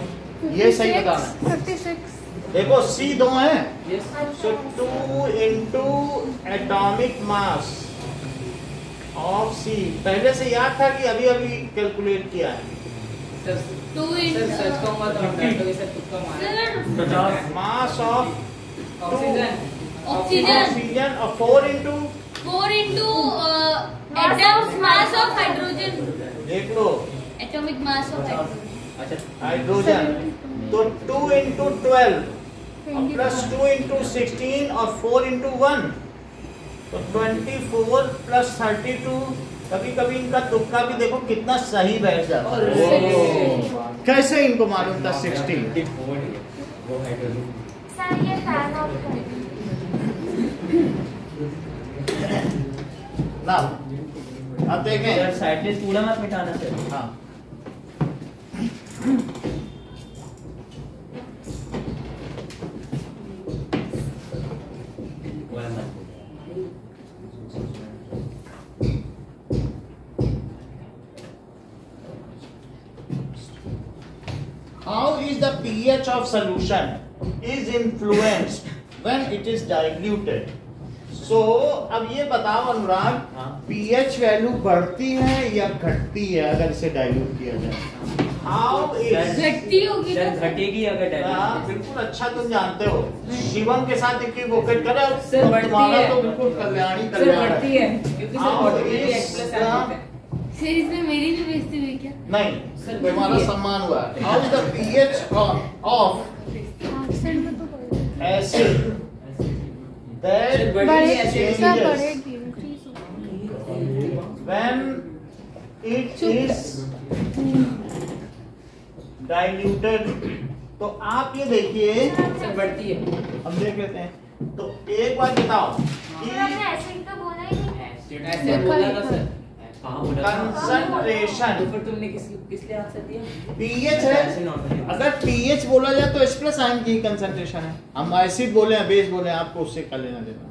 ये सही बताना। 56 देखो C 2 है, yes so 2 into atomic mass of C। पहले से याद था कि अभी अभी कैलकुलेट किया है। सर 2 सर सच कहूंगा तो हम डालोगे सर तुक्का मारा मास ऑफ ऑक्सीजन ऑक्सीजन और 4 into 4 into atoms mass of hydrogen. देख लो Atomic mass of hydrogen. अच्छा हाइड्रोजन, तो 2 into 12 और प्लस 2 into 16 और 4 into 1 तो 24 प्लस 32। कभी कभी इनका तुक्का भी देखो कितना सही बैठ जाता है। कैसे इनको मालूम था 16? वो हाइड्रोजन सर ये फैन ऑफ कर ना अब देखें। सर साइडलेस पूरा मत मिटाना सर। हाँ वो मत How is the pH of solution is influenced when it is diluted? So अब ये बताओ अनुराग, हाँ। pH वैल्यू बढ़ती है या घटती है अगर इसे डाइल्यूट किया जाए? How is घटती होगी सर तो घटेगी अगर हाँ, डायबिटीज बिल्कुल अच्छा तुम जानते हो। शिवम के साथ इक्विवोकेट करो, सर, बढ़ती तुम्हारा है। तो बिल्कुल कल्याणी सर कल्याण बढ़ती है क्योंकि सर हाँ, बॉडी में इस- H प्लस आयन है सर इसमें मेरी भी बेइज्जती हुई क्या? नहीं, सर, तुम्हारा बढ़ती है। सम्मान हुआ। How is the pH of accent में तो बढ़ेगी। acid that सर, बढ़ती बढ़े- है changes सर बढ़ेगी, increase होगी। when it is diluted? तो आप ये देखिए, सर बढ़ती है हम देख लेते हैं। तो एक बात बताओ कि सर आपने एसिड तो बोला ही नहीं। ऐसे बोला था सर कहाँ बोला था? तो कंसंट्रेशन फिर तुमने किस लिए आंसर दिया पीएच ऐसे है। नॉर्मल अगर पीएच बोला जाए तो H प्लस आयन की कंसंट्रेशन है। हम एसिड बोले हैं, बेस बोले हैं, आपको उससे क्या लेना देना।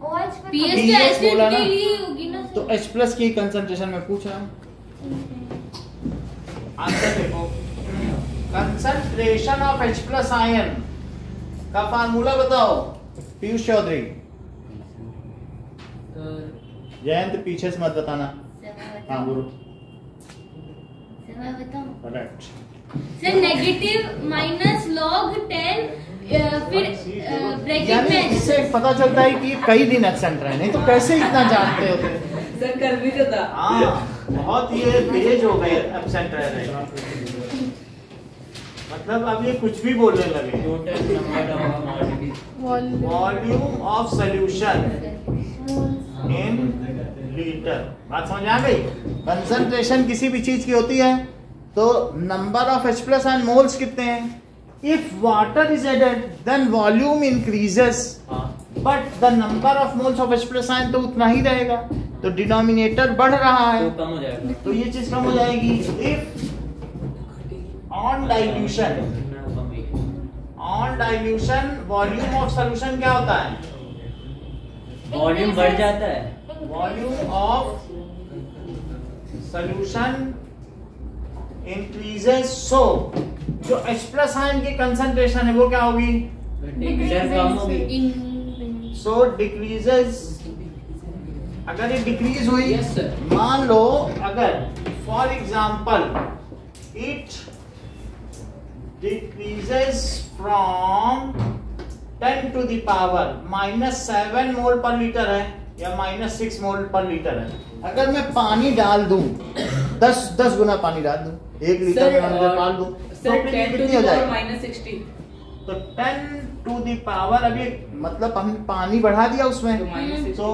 OH पे पीएच pH तो एसिड बोला ना। के लिए ही होगी ना तो सर? H प्लस की कंसंट्रेशन में पूछ रहा हूँ। आंसर देखो, concentration of H plus ion का फार्मूला बताओ पीयूष चौधरी। तो जयंत पीछे से मत बताना। हाँ बोलो। सर मैं बताऊं? Correct. Sir negative minus log 10 फिर ब्रैकेट यानी में इससे पता चलता है कि कई दिन एब्सेंट रहे, नहीं तो कैसे इतना जानते होते। सर कर भी तो था हाँ, बहुत ये तेज हो गए एब्सेंट रह रहे। मतलब अब ये कुछ भी बोलने लगे। Total number of molecules volume volume of solution in litre. बात समझ आ गई? कंसंट्रेशन किसी भी चीज की होती है तो number of H plus ion moles कितने हैं। If water is added then volume increases but the number of moles of H plus ion तो उतना ही रहेगा, तो डिनोमिनेटर बढ़ रहा है, तो कम हो जाएगा। तो ये चीज कम हो जाएगी। If on dilution volume of solution क्या होता है? वॉल्यूम बढ़ जाता है। वॉल्यूम ऑफ सॉल्यूशन इंक्रीजेस, सो जो H प्लस आयन की कंसंट्रेशन है वो क्या होगी? सर कम होगी। सो डिक्रीजेस। अगर ये डिक्रीज हुई, Yes, sir. मान लो अगर for example it decreases from 10 to the power -7 मोल पर लीटर है, या -6 मोल पर लीटर है। अगर मैं पानी डाल दूं 10 गुना पानी डाल दूं 1 लीटर में अंदर डाल दूं तो सर फिर 10 to कितनी the हो power जाएगी? -60 तो 10 टू द पावर अभी मतलब हम पानी बढ़ा दिया उसमें तो -60 तो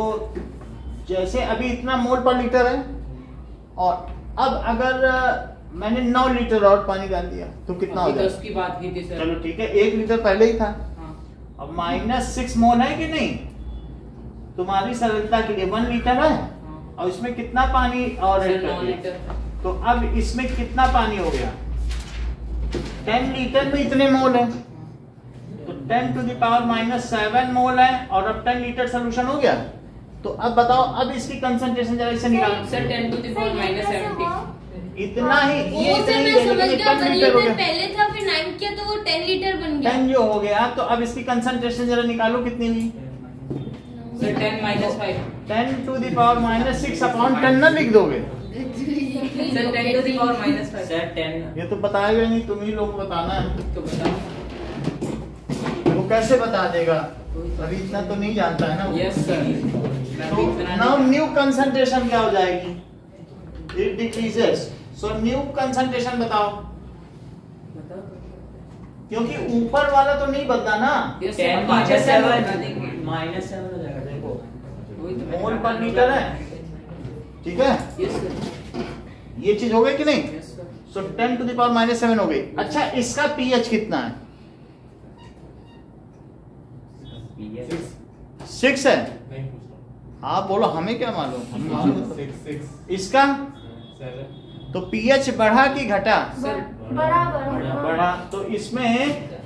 जैसे अभी इतना मोल पर लीटर है और अब अगर मैंने 9 लीटर और पानी डाल दिया तो कितना हो अभी जाएगा? 10 की बात की थी सर। चलो ठीक है 1 लीटर पहले ही था हाँ। अब -6 मोल है कि नहीं? तुम्हारी सरलता के लिए 1 लीटर है हाँ। और इसमें कितना पानी और सर ऐड कर 9 दिया? लीटर। तो अब इसमें कितना पानी हो गया? 10 लीटर में इतने मोल है तो 10 टू द पावर -7 मोल है और अब 10 लीटर सोल्यूशन हो गया। तो अब बताओ अब इसकी कंसंट्रेशन जरा इसे निकालो। सर 10 to the power -70 इतना ही ये वो इतना से ही मैं है, समझ लेकिन गया 10 लीटर हो 1 लीटर गया। पहले था फिर 9 किया तो वो 10 लीटर बन गया। 10 जो हो गया तो अब इसकी कंसंट्रेशन जरा निकालो कितनी हुई? Sir 10 -5 10 to the power -6 upon 10 ना लिख दोगे? Sir 10 to the power -5 sir 10 ये तो बताएगा नहीं, तुम ही लोग बताना है। तो बताओ। वो कैसे बता देगा? अभी इतना तो नहीं जानता है ना। Yes sir. तो नाउ न्यू कंसंट्रेशन क्या हो जाएगी? It decreases. So new concentration बताओ, क्योंकि ऊपर वाला तो नहीं बदला ना। 10 10 -7 -7 हो जाएगा देखो। वही तो मोल पर लीटर है, ठीक है? Yes sir. ये चीज हो गई कि नहीं? Yes sir. So 10 to the power -7 हो गई। अच्छा इसका पीएच कितना है? 6 है। आप बोलो हमें क्या मालूम? हम मालूम इसका तो पीएच बढ़ा कि घटा? बराबर बढ़ा। तो इसमें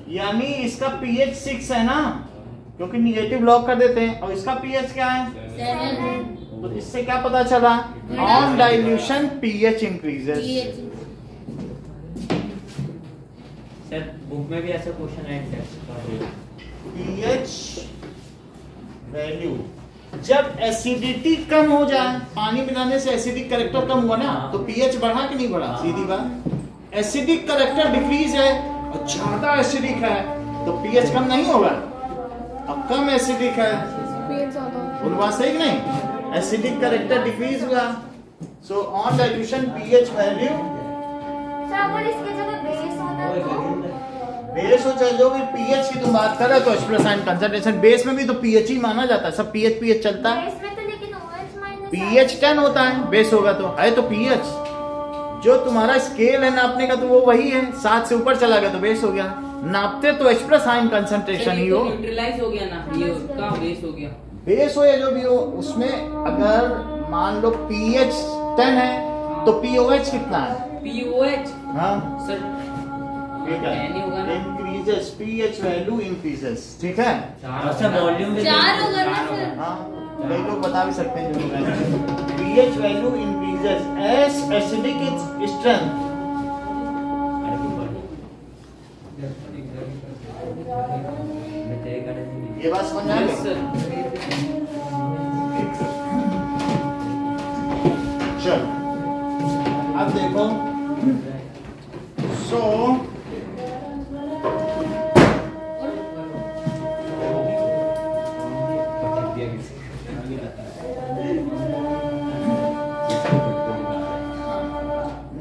यानी इसका पीएच 6 है ना, क्योंकि निगेटिव लॉक कर देते हैं। और इसका पीएच क्या है? 7 तो इससे क्या पता चला? On dilution pH increases. Sir book में भी ऐसा क्वेश्चन है पीएच वैल्यू जब एसिडिटी कम हो जाए, पानी मिलाने से एसिडिक करेक्टर कम हुआ ना, तो पीएच बढ़ा कि नहीं बढ़ा? सीधी बात। एसिडिक करेक्टर डिक्रीज है और ज्यादा एसिडिक है तो पीएच कम नहीं होगा। अब कम एसिडिक है, पेट ज्यादा बोल बात सही कि नहीं? एसिडिक करेक्टर डिक्रीज हुआ, so on dilution pH value sir अगर इसके जगह बेस होता तो बेस हो चाहे जो भी पीएच की तुम बात कर रहे हो तो H+ आयन कंसंट्रेशन बेस में भी तो पीएच ही माना जाता है। सब पीएच चलता है। बेस में तो लेकिन OH माइनस पीएच 10 होता है, बेस होगा तो है तो पीएच जो तुम्हारा स्केल है नापने का तो वो वही है। 7 से ऊपर चला गया तो बेस हो गया। नापते तो H+ आयन कंसंट्रेशन ही हो। न्यूट्रलाइज हो गया ना, ये का बेस हो गया। बेस हो या जो भी हो, उसमें अगर मान लो पीएच 10 है तो पीओएच कितना है? पीओएच हाँ सर ठीक है, 10 ही होगा ना। इंक्रीजेस पीएच वैल्यू इंक्रीजेस, ठीक है? अच्छा वॉल्यूम भी 4 होगा ना सर? हाँ कई लोग बता भी सकते हैं जो लोग pH value increases S acidic is strength. ये बात समझ आ यस गई? सर। चलो अब देखो so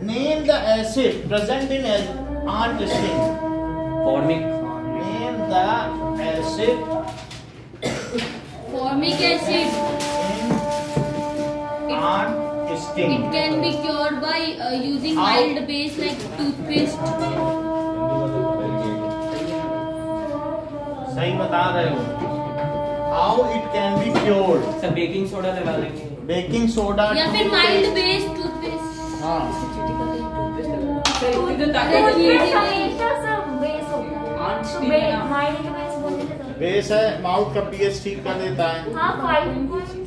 name the acid present in art sting. Formic name the acid formic acid in art it sting. can be cured by using mild base like toothpaste. सही बता रहे हो। How it can be cured? Sir baking soda लगा देंगे। Baking soda या फिर mild base toothpaste. हाँ sir इतनी तो ताकत अरे नहीं ये है। हमेशा सब बेस होता है। आर्ट तो स्टील है ना। माइल्ड बेस बोलते थे तो बेस है, माउथ का पीएच ठीक कर देता है। हाँ 5.6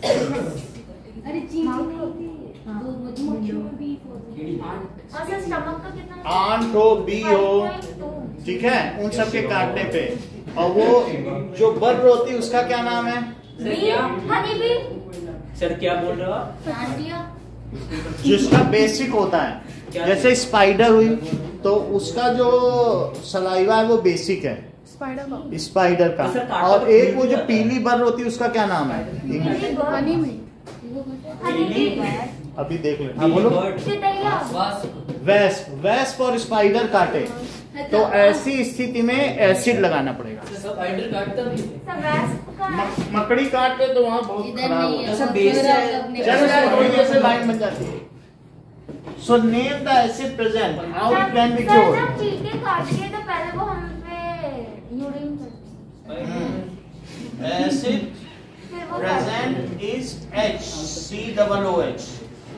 अरे चीनी और सर स्टमक का कितना? आंट हो बी हो, 5.2 ठीक है, उन सब के काटने पे। और वो जो बर्र होती है उसका क्या नाम है? सर क्या? हनी बी सर क्या बोल रहे हो आप? सांडिया जिसका बेसिक होता है, जैसे स्पाइडर हुई तो उसका जो सलाइवा है वो बेसिक है। स्पाइडर का स्पाइडर का। तो सर कांटा और तो एक वो खुल जो जाता है। पीली बर्र होती है उसका क्या नाम है? हनी में अभी देख ले। हाँ बोलो। वेस्प और स्पाइडर काटे तो ऐसी स्थिति में एसिड लगाना पड़ेगा। स्पाइडर काटता भी है। मकड़ी काटते तो वहाँ बहुत इधर खराब नहीं होता है। ऐसा बेस फिर है। आप अपने चलो पास- यार थोड़ी देर से लाइन बन जाती है। So name the acid present, how it can B sir cured. जब चींटी काटती है तो पहले वो हम पे यूरिन एसिड फिर वो प्रेजेंट इज HCOOH।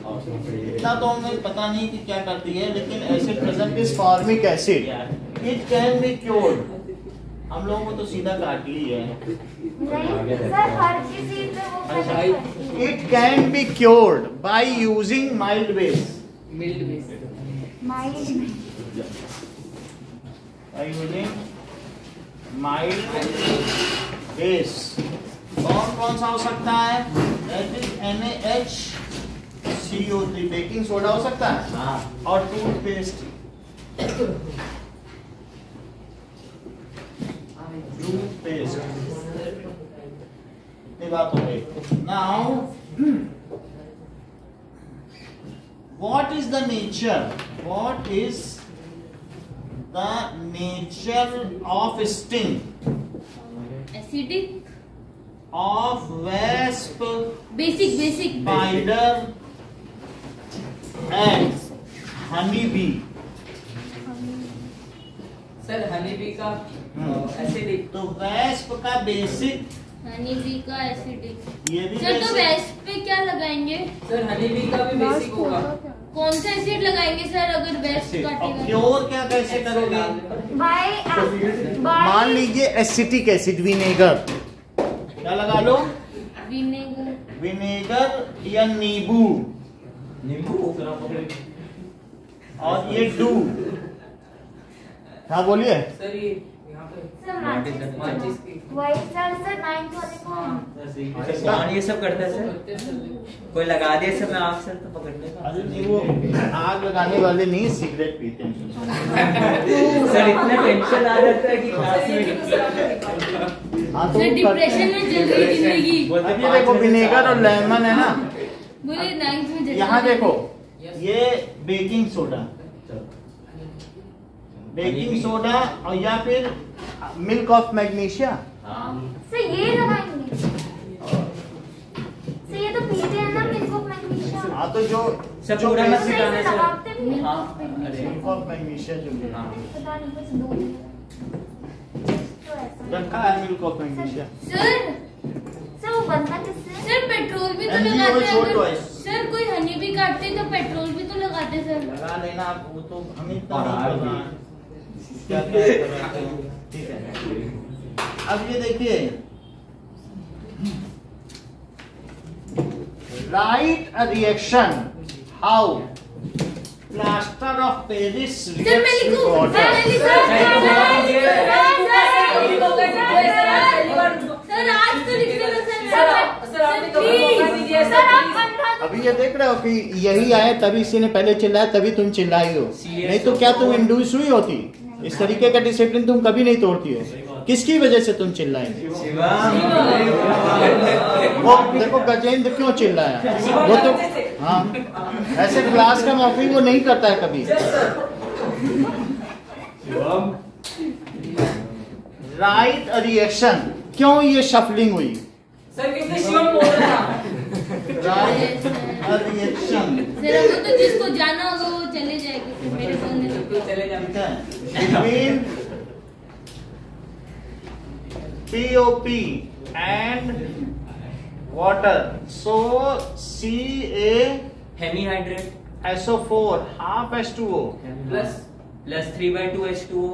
इतना तो हमें पता नहीं कि क्या करती है, लेकिन acid present is formic acid, it can be cured. हम लोगों को तो सीधा काट ली है। नहीं सर हर किसी पे वो पहले करती है। It can be cured by using mild base. Mild base. Mild By using mild base। कौन सा हो सकता है? That is NaHCO3। Baking soda हो सकता है। हाँ। और टूथपेस्ट। इतनी बात हो गई। Now what is the nature? What is the nature of sting acidic of wasp, basic spider and honeybee? Sir honey bee का एसिडिक। तो wasp का बेसिक, हनी बी का एसिडिक। ये भी सर तो basic। वेस्ट पे क्या लगाएंगे? सर हनी बी का भी बेसिक होगा। कौन सा एसिड लगाएंगे सर अगर वेस्ट और काटेगा? क्योर क्या कैसे करोगे? मान बाय लीजिए एसिटिक एसिड, विनेगर, क्या लगा लो? विनेगर। विनेगर या नींबू, नींबू और ये डू। हाँ बोलिए। सर ये यहाँ पे सर माचिस की। वही सर 9th वाले को कौन ये सब करता है सर? कोई लगा दिया सर, मैं आप सर तो पकड़ने का। अरे नहीं, वो आग लगाने वाले नहीं, सिगरेट पीते हैं। सर इतना टेंशन आ जाता है कि क्लास में। हाँ तो सर डिप्रेशन में चल रही जिंदगी। अभी देखो विनेगर और लेमन है ना, बोले 9th में जल्दी यहाँ देखो ये बेकिंग सोडा, बेकिंग सोडा और या फिर मिल्क ऑफ मैग्नीशिया। सर ये लगाएंगे। सर ये तो पीते हैं ना मिल्क ऑफ मैग्नीशिया। हाँ तो जो सब जो पूरा सर basic- सिखाना इसे सर। लगाते भी मिल्क हाँ, of magnesia. Milk of magnesia जो है। पता नहीं कुछ दूध तो ऐसा रखा है मिल्क ऑफ मैग्नीशिया। सर वो बनता किससे? सर पेट्रोल भी तो NGO लगाते हैं छोड़ दो अगर- ऐसे। सर कोई हनी भी काटते तो पेट्रोल भी तो लगाते सर। लगा लेना आप, वो तो हमें इतना और नहीं आग पता भी। क्या क्या करते हैं। ठीक है, अब ये देखिए, right a reaction how plaster of Paris sir मैं रिएक्ट्स विद लिखूं? वाटर। सर आज तो लिख दो सर आपने तो मौका नहीं दिया सर आप अंधा अभी ये देख रहे हो कि यही आए तभी इसी ने पहले चिल्लाया, तभी तुम चिल्लाई हो। नहीं तो क्या तुम इंड्यूस हुई होती? इस तरीके का डिसिप्लिन तुम कभी नहीं तोड़ती हो। किसकी वजह से तुम चिल्लाई? वो देखो गजेंद्र क्यों चिल्लाया, वो तो हाँ ऐसे क्लास का मौका वो नहीं करता है कभी। राइट रिएक्शन, क्यों ये शफलिंग हुई? सर क्योंकि शिवम बोल रहा था। राइट रिएक्शन, सर अब वो तो जिसको जाना होगा वो चले जाएगा, फिर मेरे बोलने से। बिल्कुल चले ठीक जाते है, between POP and water, so hemihydrate CaSO4 half H2O plus 3/2H2O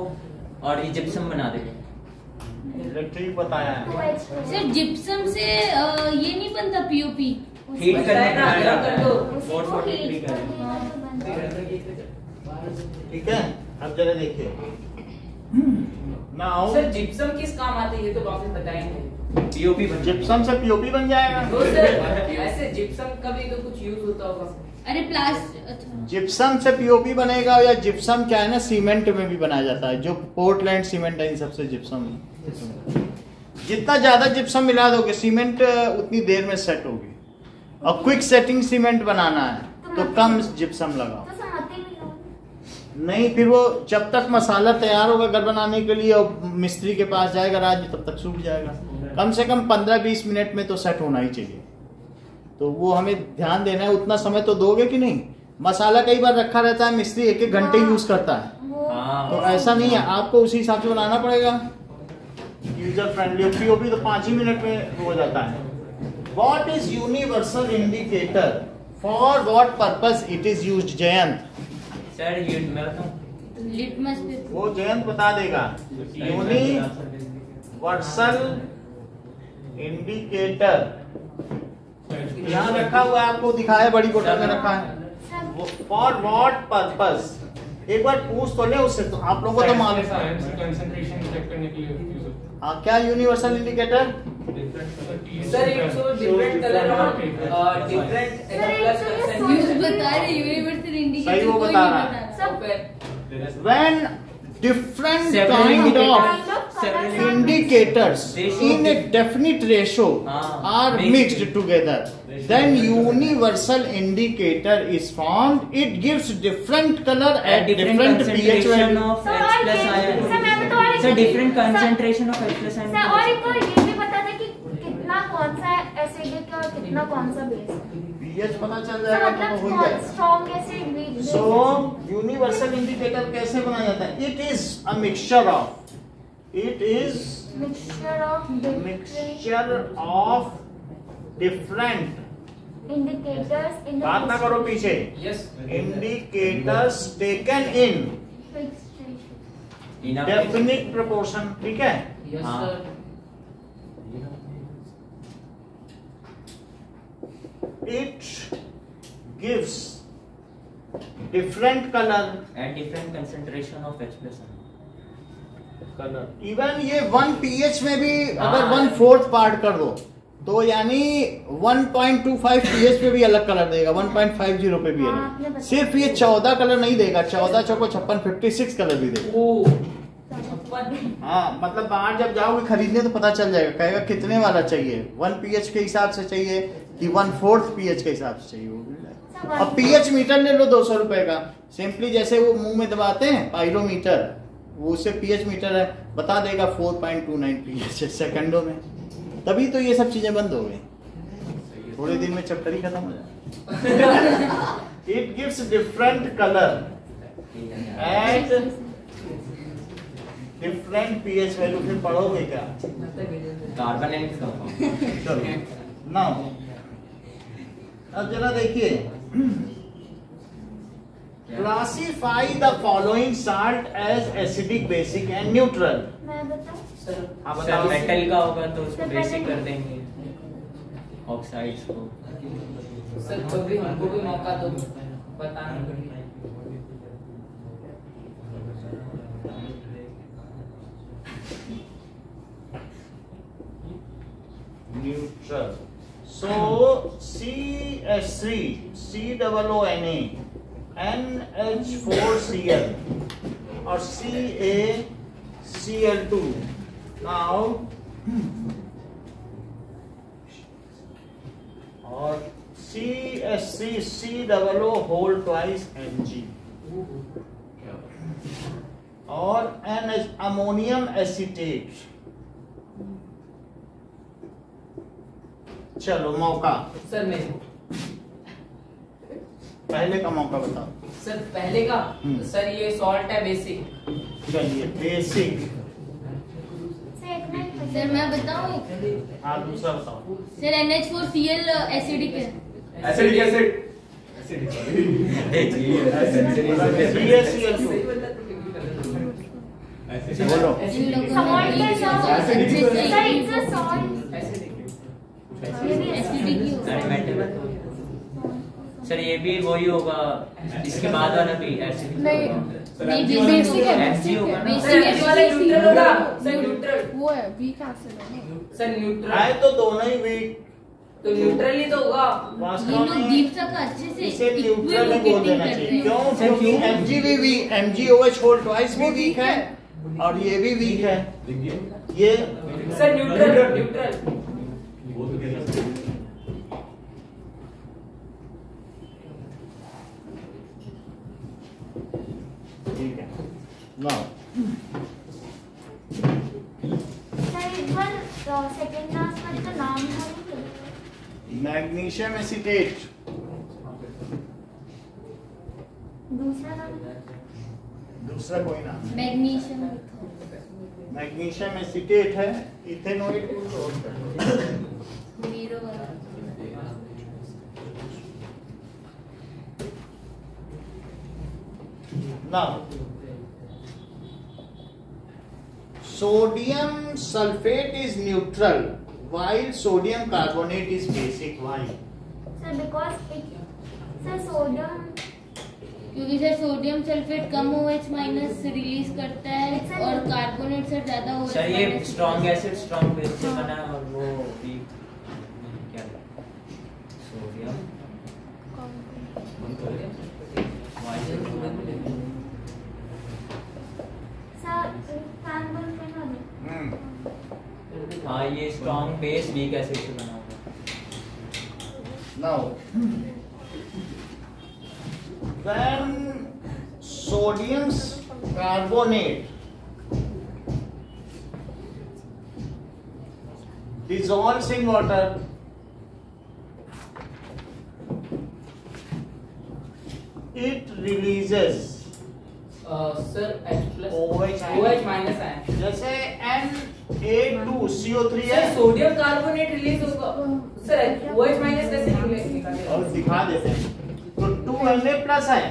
और जिप्सम बना देंगे। इलेक्ट्रिक बताया है। सर जिप्सम से ये नहीं बनता पीओपी। हीट करने ना, का कर दो। 443 का ठीक है, अब जरा देखिए नाउ सर जिप्सम किस काम आते हैं ये तो वापस बताएंगे। पीओपी बन जिप्सम से POP बन जाएगा। तो सर ऐसे जिप्सम का भी तो कुछ यूज होता होगा। अरे प्लास्टिक, अच्छा जिप्सम से पीओपी बनेगा, या जिप्सम क्या है ना, सीमेंट में भी बनाया जाता है, जो पोर्टलैंड सीमेंट है इन सबसे जिप्सम। जितना ज्यादा जिप्सम मिला दोगे सीमेंट उतनी देर में सेट होगी, और क्विक सेटिंग सीमेंट बनाना है तो कम जिप्सम लगाओ। तो समाते भी लो। नहीं, फिर वो जब तक मसाला तैयार होगा घर बनाने के लिए और मिस्त्री के पास जाएगा राज, तब तक सूख जाएगा। कम से कम 15-20 मिनट में तो सेट होना ही चाहिए। तो वो हमें ध्यान देना है, उतना समय तो दोगे कि नहीं। मसाला कई बार रखा रहता है, मिस्त्री 1-1 घंटे यूज करता है, तो ऐसा नहीं है, आपको उसी हिसाब से बनाना पड़ेगा। यूजर फ्रेंडली पीओपी तो 5 ही मिनट में हो जाता है। What is universal indicator, for what purpose it is used? Jayant sir ये मैं बताऊं, लिटमस पेपर। वो जयंत बता देगा। यूनिवर्सल इंडिकेटर यहाँ रखा हुआ है, आपको दिखाया, बड़ी बोतल में रखा है। फॉर व्हाट पर्पस, एक बार पूछ तो ले उससे, तो आप लोगों को तो मालूम है। कंसंट्रेशन चेक करने के लिए यूज होता है। हाँ, क्या यूनिवर्सल इंडिकेटर? सर एक तो डिफरेंट कलर और डिफरेंट यूज बता रहे, यूनिवर्सल इंडिकेटर सही वो कोई बता नहीं रहा बता है। रहा। When different Several kind indicators. of Several indicators They should in a be- definite ratio are mixed. mixed together, then universal indicator is formed. It gives different color at different pH concentration value. of sir, H और plus ये- ion. Sir, मैं बता रही sir थी- different sir- concentration of H plus ion. Sir, और एक को ये भी बता दे कि कितना कौन सा एसिडिक है और कितना कौन सा बेस है। pH पता चल सर, जाएगा तो मतलब हो ही कौन जाएगा। Strong acid, weak base. So universal indicator कैसे बनाया जाता है? It is a mixture of. It is mixture of mixture of different. Indicators in बात ना करो पीछे। Yes Indicators taken in Enough. definite proportion, ठीक है? यस हाँ। Sir It gives different color. At different concentration of H plus ion. Even ये 1 pH में भी अगर हाँ। 1/4 पार्ट कर दो तो यानी 1.25 pH पे भी अलग कलर देगा, 1.50 पे भी हाँ, आपने अलग। बताया। सिर्फ ये 14 कलर नहीं देगा, 14 चौको 56 56 कलर भी देगा। ओ हाँ, मतलब बाहर जब जाओगे खरीदने तो पता चल जाएगा, कहेगा कितने वाला चाहिए, 1 pH के हिसाब से चाहिए कि 1/4 pH के हिसाब से चाहिए, वो मिल जाएगा। अब pH मीटर ले लो 200 रुपए का, सिंपली जैसे वो मुंह में दबाते हैं पाइरोमीटर, वो उससे pH मीटर है, बता देगा 4.29 pH सेकंडों में। तभी तो ये सब चीजें बंद हो गई, थोड़े दिन में चैप्टर ही खत्म हो जाए। It gives different colour at different pH value. फिर पढ़ोगे क्या? Carbon and compound. चलो नाउ अब जरा देखिए, classify the following salt as acidic, basic and neutral. मैं बताऊं? सर हाँ सर बताओ। मेटल का होगा तो उसको सर, बेसिक पहले- कर देंगे, ऑक्साइड्स को. सर कभी हमको भी मौका दो बताने को. Neutral. So CH3, COONA, NH4Cl or CaCl2. Now or CH3COO whole twice Mg और NH ammonium acetate. चलो मौका, सर मैं पहले का मौका बताओ। सर पहले का सर ये सॉल्ट है बेसिक. चलिए बेसिक। सर एक मिनट। सर मैं बताऊं, हाँ दूसरा बताओ। सर NH4Cl एसिडिक है। एसिडिक एसिड CaCl2 बोलो। इन लोगों Salt ने है सर। अच्छे से सर it's a salt. ये भी एसिडिक ही सर होगा। मेटल. सर ये भी वही होगा, इसके बाद वाला भी एसिडिक. नहीं, बेसिक है, Mg होगा ना. सर ये वाला न्यूट्रल होगा. Sir neutral. वो है वीक एसिड है ना। Sir neutral. आए तो दोनों ही वीक तो न्यूट्रल ही तो होगा। ये वास्तव लोग में दीपक अच्छे से इसे न्यूट्रल ही बोल देना चाहिए। क्यों? क्योंकि MgOH होल ट्वाइस भी वीक है और ये भी वीक है। ये सर न्यूट्रल ठीक है ना। सर एक बार सेकंड क्लास में तो नाम था मैग्नीशियम एसीटेट, दूसरा नाम दूसरा कोई नाम मैग्नीशियम मैग्नीशियम एसीटेट है। इथेनॉइड वीरो वाला। Now, sodium sulfate is neutral while sodium carbonate is basic. Why? Sir because sir sodium क्योंकि सर सोडियम सल्फेट कम OH माइनस रिलीज करता है और कार्बोनेट सर ज्यादा OH सर ये minus. Strong acid strong base से बना है और वो वीक क्या है? सोडियम सर फैन बंद करना है। हाँ ये स्ट्रॉन्ग बेस वीक एसिड से बना हुआ Now, when sodium carbonate dissolves in water, it releases sir H+ OH minus है। जैसे Na2CO3 है सर सोडियम कार्बोनेट रिलीज होगा सर OH माइनस कैसे निकलेगा? और दिखा देते हैं। तो 2Na प्लस है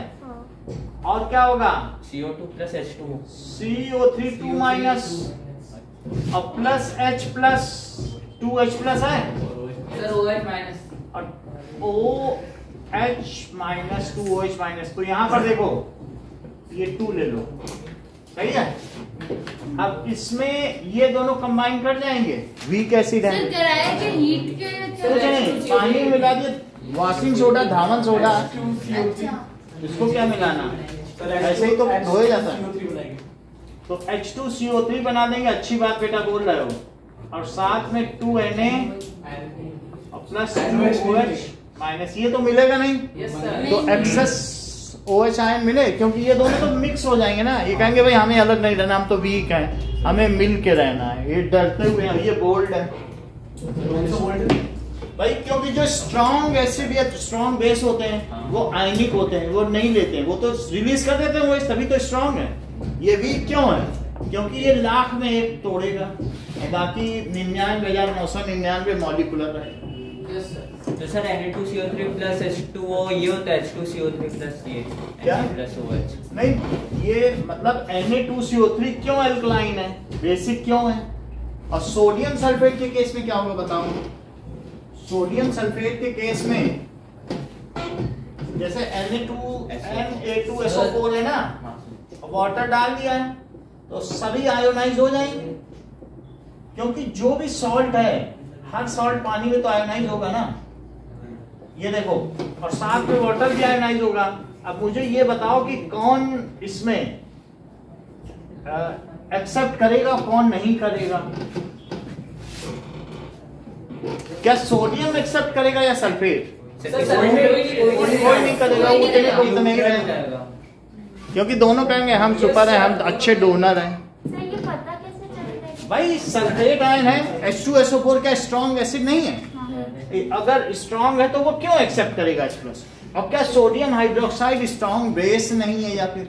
और क्या होगा CO2 plus H2 CO3 2 minus और plus H plus 2H plus है सर OH माइनस और OH माइनस 2OH माइनस। तो यहाँ पर देखो ये 2 ले लो, सही है। अब इसमें ये दोनों कंबाइन कर जाएंगे, वीक एसिड है। सर कराया कि हीट के कुछ नहीं, पानी में मिला दिए, वॉशिंग सोडा, धावन सोडा, अच्छा इसको क्या मिलाना, ऐसे ही तो धोया जाता है। तो H2CO3 बना देंगे, अच्छी बात बेटा बोल रहे हो। और साथ में 2Na और प्लस 2OH माइनस, ये तो मिलेगा नहीं। Yes sir. तो एक्सेस OH आयन मिले, क्योंकि ये दोनों तो मिक्स हो जाएंगे ना। ये कहेंगे भाई हमें अलग नहीं रहना, हम तो वीक हैं, हमें मिल के रहना है। ये डरते हुए हैं, ये बोल्ड है भाई, क्योंकि जो स्ट्रॉन्ग एसिड या स्ट्रॉन्ग बेस होते हैं वो आयनिक होते हैं, वो नहीं लेते हैं, वो तो रिलीज कर देते हैं, वो तभी तो स्ट्रॉन्ग है। ये वीक क्यों है? क्योंकि ये लाख में एक तोड़ेगा, बाकी 99,999 मॉलिक्यूलर है। Yes sir. तो सर Na2CO3 plus H2O ये होता है H2CO3 plus ये क्या? Na plus OH। नहीं, ये मतलब Na2CO3 क्यों अल्कलाइन है, बेसिक क्यों है? और सोडियम सल्फेट के केस में क्या होगा बताओ। सोडियम सल्फेट के केस में जैसे Na2SO4 है ना, वाटर डाल दिया है तो सभी आयोनाइज हो जाएंगे, क्योंकि जो भी सॉल्ट है, हर सॉल्ट पानी में तो आयोनाइज होगा ना। ये देखो, और साथ में वाटर भी आयोनाइज होगा। अब मुझे ये बताओ कि कौन इसमें एक्सेप्ट करेगा, कौन नहीं करेगा। क्या सोडियम एक्सेप्ट करेगा या सल्फेट? सर सल्फेट कोई नहीं करेगा, वो उतने को उतने ही रहेगा, क्योंकि दोनों कहेंगे हम सुपर हैं, हम अच्छे डोनर हैं। सर ये पता कैसे चलता है? भाई सल्फेट आयन है, H2SO4 का स्ट्रॉन्ग एसिड नहीं है। अगर स्ट्रॉन्ग है तो वो क्यों एक्सेप्ट करेगा H+? अब क्या सोडियम हाइड्रोक्साइड स्ट्रॉन्ग बेस नहीं है, या फिर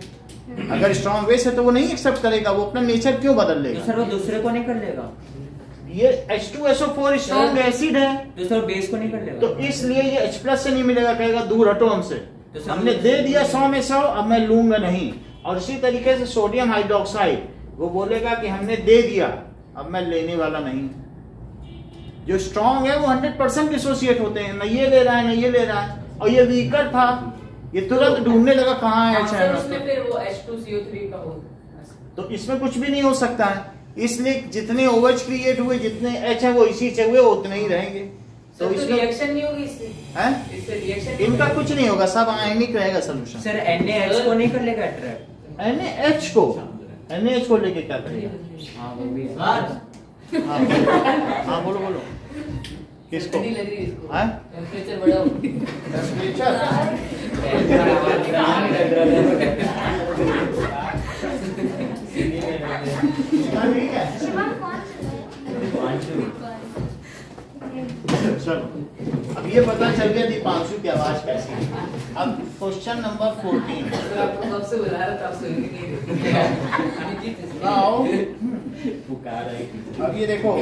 अगर स्ट्रॉन्ग बेस है तो वो नहीं एक्सेप्ट करेगा, वो अपना नेचर क्यों बदल तो लेगा? सर वो दूसरे को नहीं कर लेगा, ये H2SO4 स्ट्रॉन्ग एसिड है, तो सर बेस को नहीं कर लेगा। तो इसलिए ये H+ से नहीं मिलेगा, कहेगा दूर हटो हमसे, तो सर हमने दे दिया 100 में 100, अब मैं लूंगा नहीं। और इसी तरीके से सोडियम हाइड्रोक्साइड वो बोलेगा कि हमने दे दिया, अब मैं लेने वाला नहीं। जो स्ट्रॉन्ग है वो 100% डिसोसिएट होते हैं, न ये ले रहा है न ये ले रहा है। और ये वीकर था, ये तुरंत ढूंढने लगा कहाँ है सर उसमें फिर वो H2CO3 का हो। तो इसमें कुछ भी नहीं हो सकता है। इसलिए जितने OH क्रिएट हुए, जितने H है वो इसी से हुए, उतने ही रहेंगे। तो इसमें रिएक्शन नहीं होगी इससे? हैं? इससे रिएक्शन इनका कुछ नहीं होगा, सब आयनिक रहेगा सोल्यूशन। सर NaH को नहीं कर लेगा अट्रैक्ट? NaH को लेके क्या करेगा? हाँ वो भी है। हाँ बोलो बोलो, किसको? ठंडी लग रही है इसको। हैं? टेम्परेचर बढ़ाओ। ठीक है, शिवम कौन सा है? चलो अब ये पता चल गया दीपांशु की आवाज कैसी है। अब क्वेश्चन नंबर 14। सर आपको कब से बुला रहा था, आप सुन ही नहीं रहे। आओ पुकार रहा है। अब ये देखो,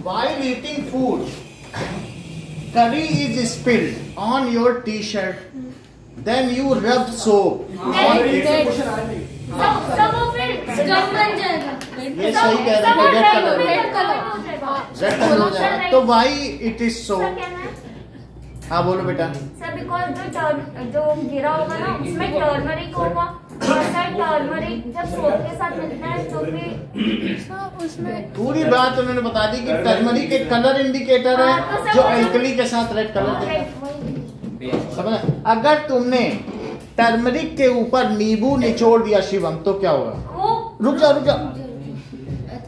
while eating food, curry is spilled on your t-shirt, then you rub soap on it. सब वो फिर स्टफ बन जाएगा। ये सही कह रहे हैं, red colour red colour red colour हो जाएगा। तो why it is so? Sir कहना है हाँ बोलो बेटा। सर बिकॉज जो गिरा होगा ना उसमें टर्मरिक होगा, और सर टर्मरिक जब सोप के साथ मिलता है तो फिर उसमें पूरी बात उन्होंने बता दी कि टर्मरिक एक कलर इंडिकेटर हाँ, तो है सब जो वही- अल्कली के साथ रेड कलर देता है। रेड वही। समझ? अगर तुमने टर्मरिक के ऊपर नींबू निचोड़ दिया शिवम, तो क्या होगा? वो रुक जाओ।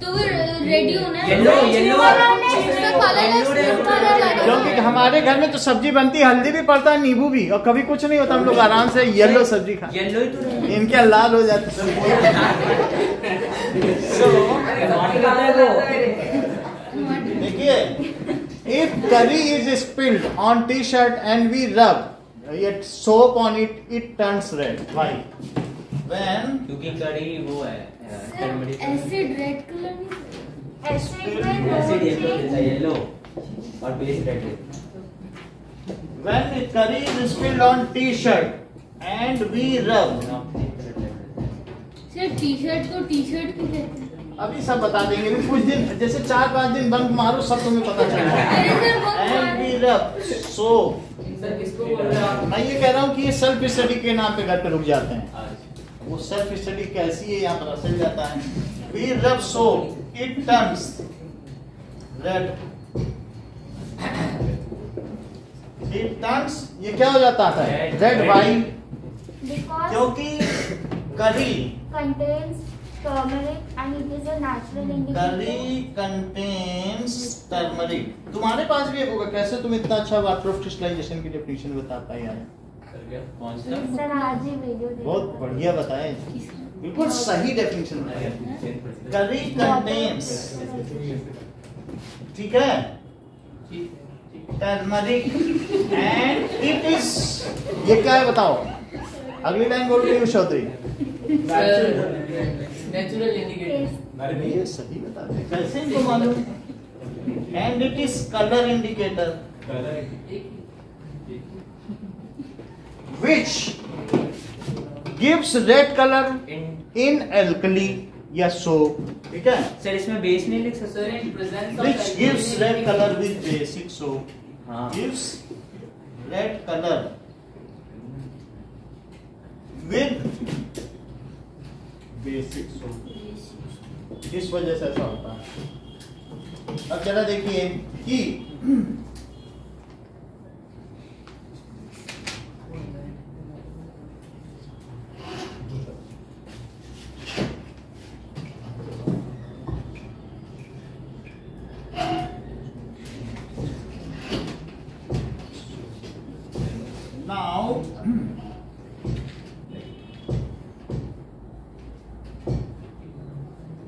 तो रेडी होना है। येलो क्योंकि हमारे घर में तो सब्जी बनती है, हल्दी भी पड़ता है, नींबू भी, और कभी कुछ नहीं होता, हम लोग आराम से येलो सब्जी खा। येलो ही तो रहेगा। इनके लाल हो जाते हैं। देखिए, if curry is spilled on t-shirt and we rub yet soap on it, it turns red. Why? When क्योंकि कड़ी वो है टर्मरिक। एसिड रेड कलर नहीं। एसिड में एसिड येलो वो जैसा येलो और बेस रेड है। when the curry is spilled on t-shirt and we rub, sir t-shirt को टी-शर्ट क्यों कहते हैं? अभी सब बता देंगे। अभी कुछ दिन, जैसे 4-5 दिन बंक मारो, सब तुम्हें पता चलेगा। अरे सर वो And we rub soap. Sir किसको बोल रहे हो आप? मैं ये कह रहा हूँ कि ये सेल्फ स्टडी के नाम पे घर पे रुक जाते हैं। वो सेल्फ स्टडी कैसी है यहाँ पता चल जाता है। We rub soap, it turns red. It turns, ये क्या हो जाता है? Red wine, because क्योंकि curry contains turmeric and it is a natural indicator. contains turmeric. तुम्हारे पास भी एक होगा, कैसे तुम इतना अच्छा वाटर ऑफ क्रिस्टलाइजेशन की डेफिनेशन बता पाए यार? कौन सा? सर आज ही वीडियो देखा बहुत था। बढ़िया बताए, बिल्कुल सही डेफिनेशन बताया। Curry contains, ठीक है, टर्मरिक एंड इट इज, ये क्या है बताओ? अगली लाइन बोल रही हूँ चौधरी। Natural indicator. ये सही बता दे, कैसे इनको मालूम? And it is colour indicator which gives red color in alkali या soap, ठीक है? सर इसमें बेस नहीं लिख सकते? Sir in presence Which gives red color with basic soap. हाँ। Gives red color with basic soap. इस वजह से ऐसा होता है। अब जरा देखिए कि now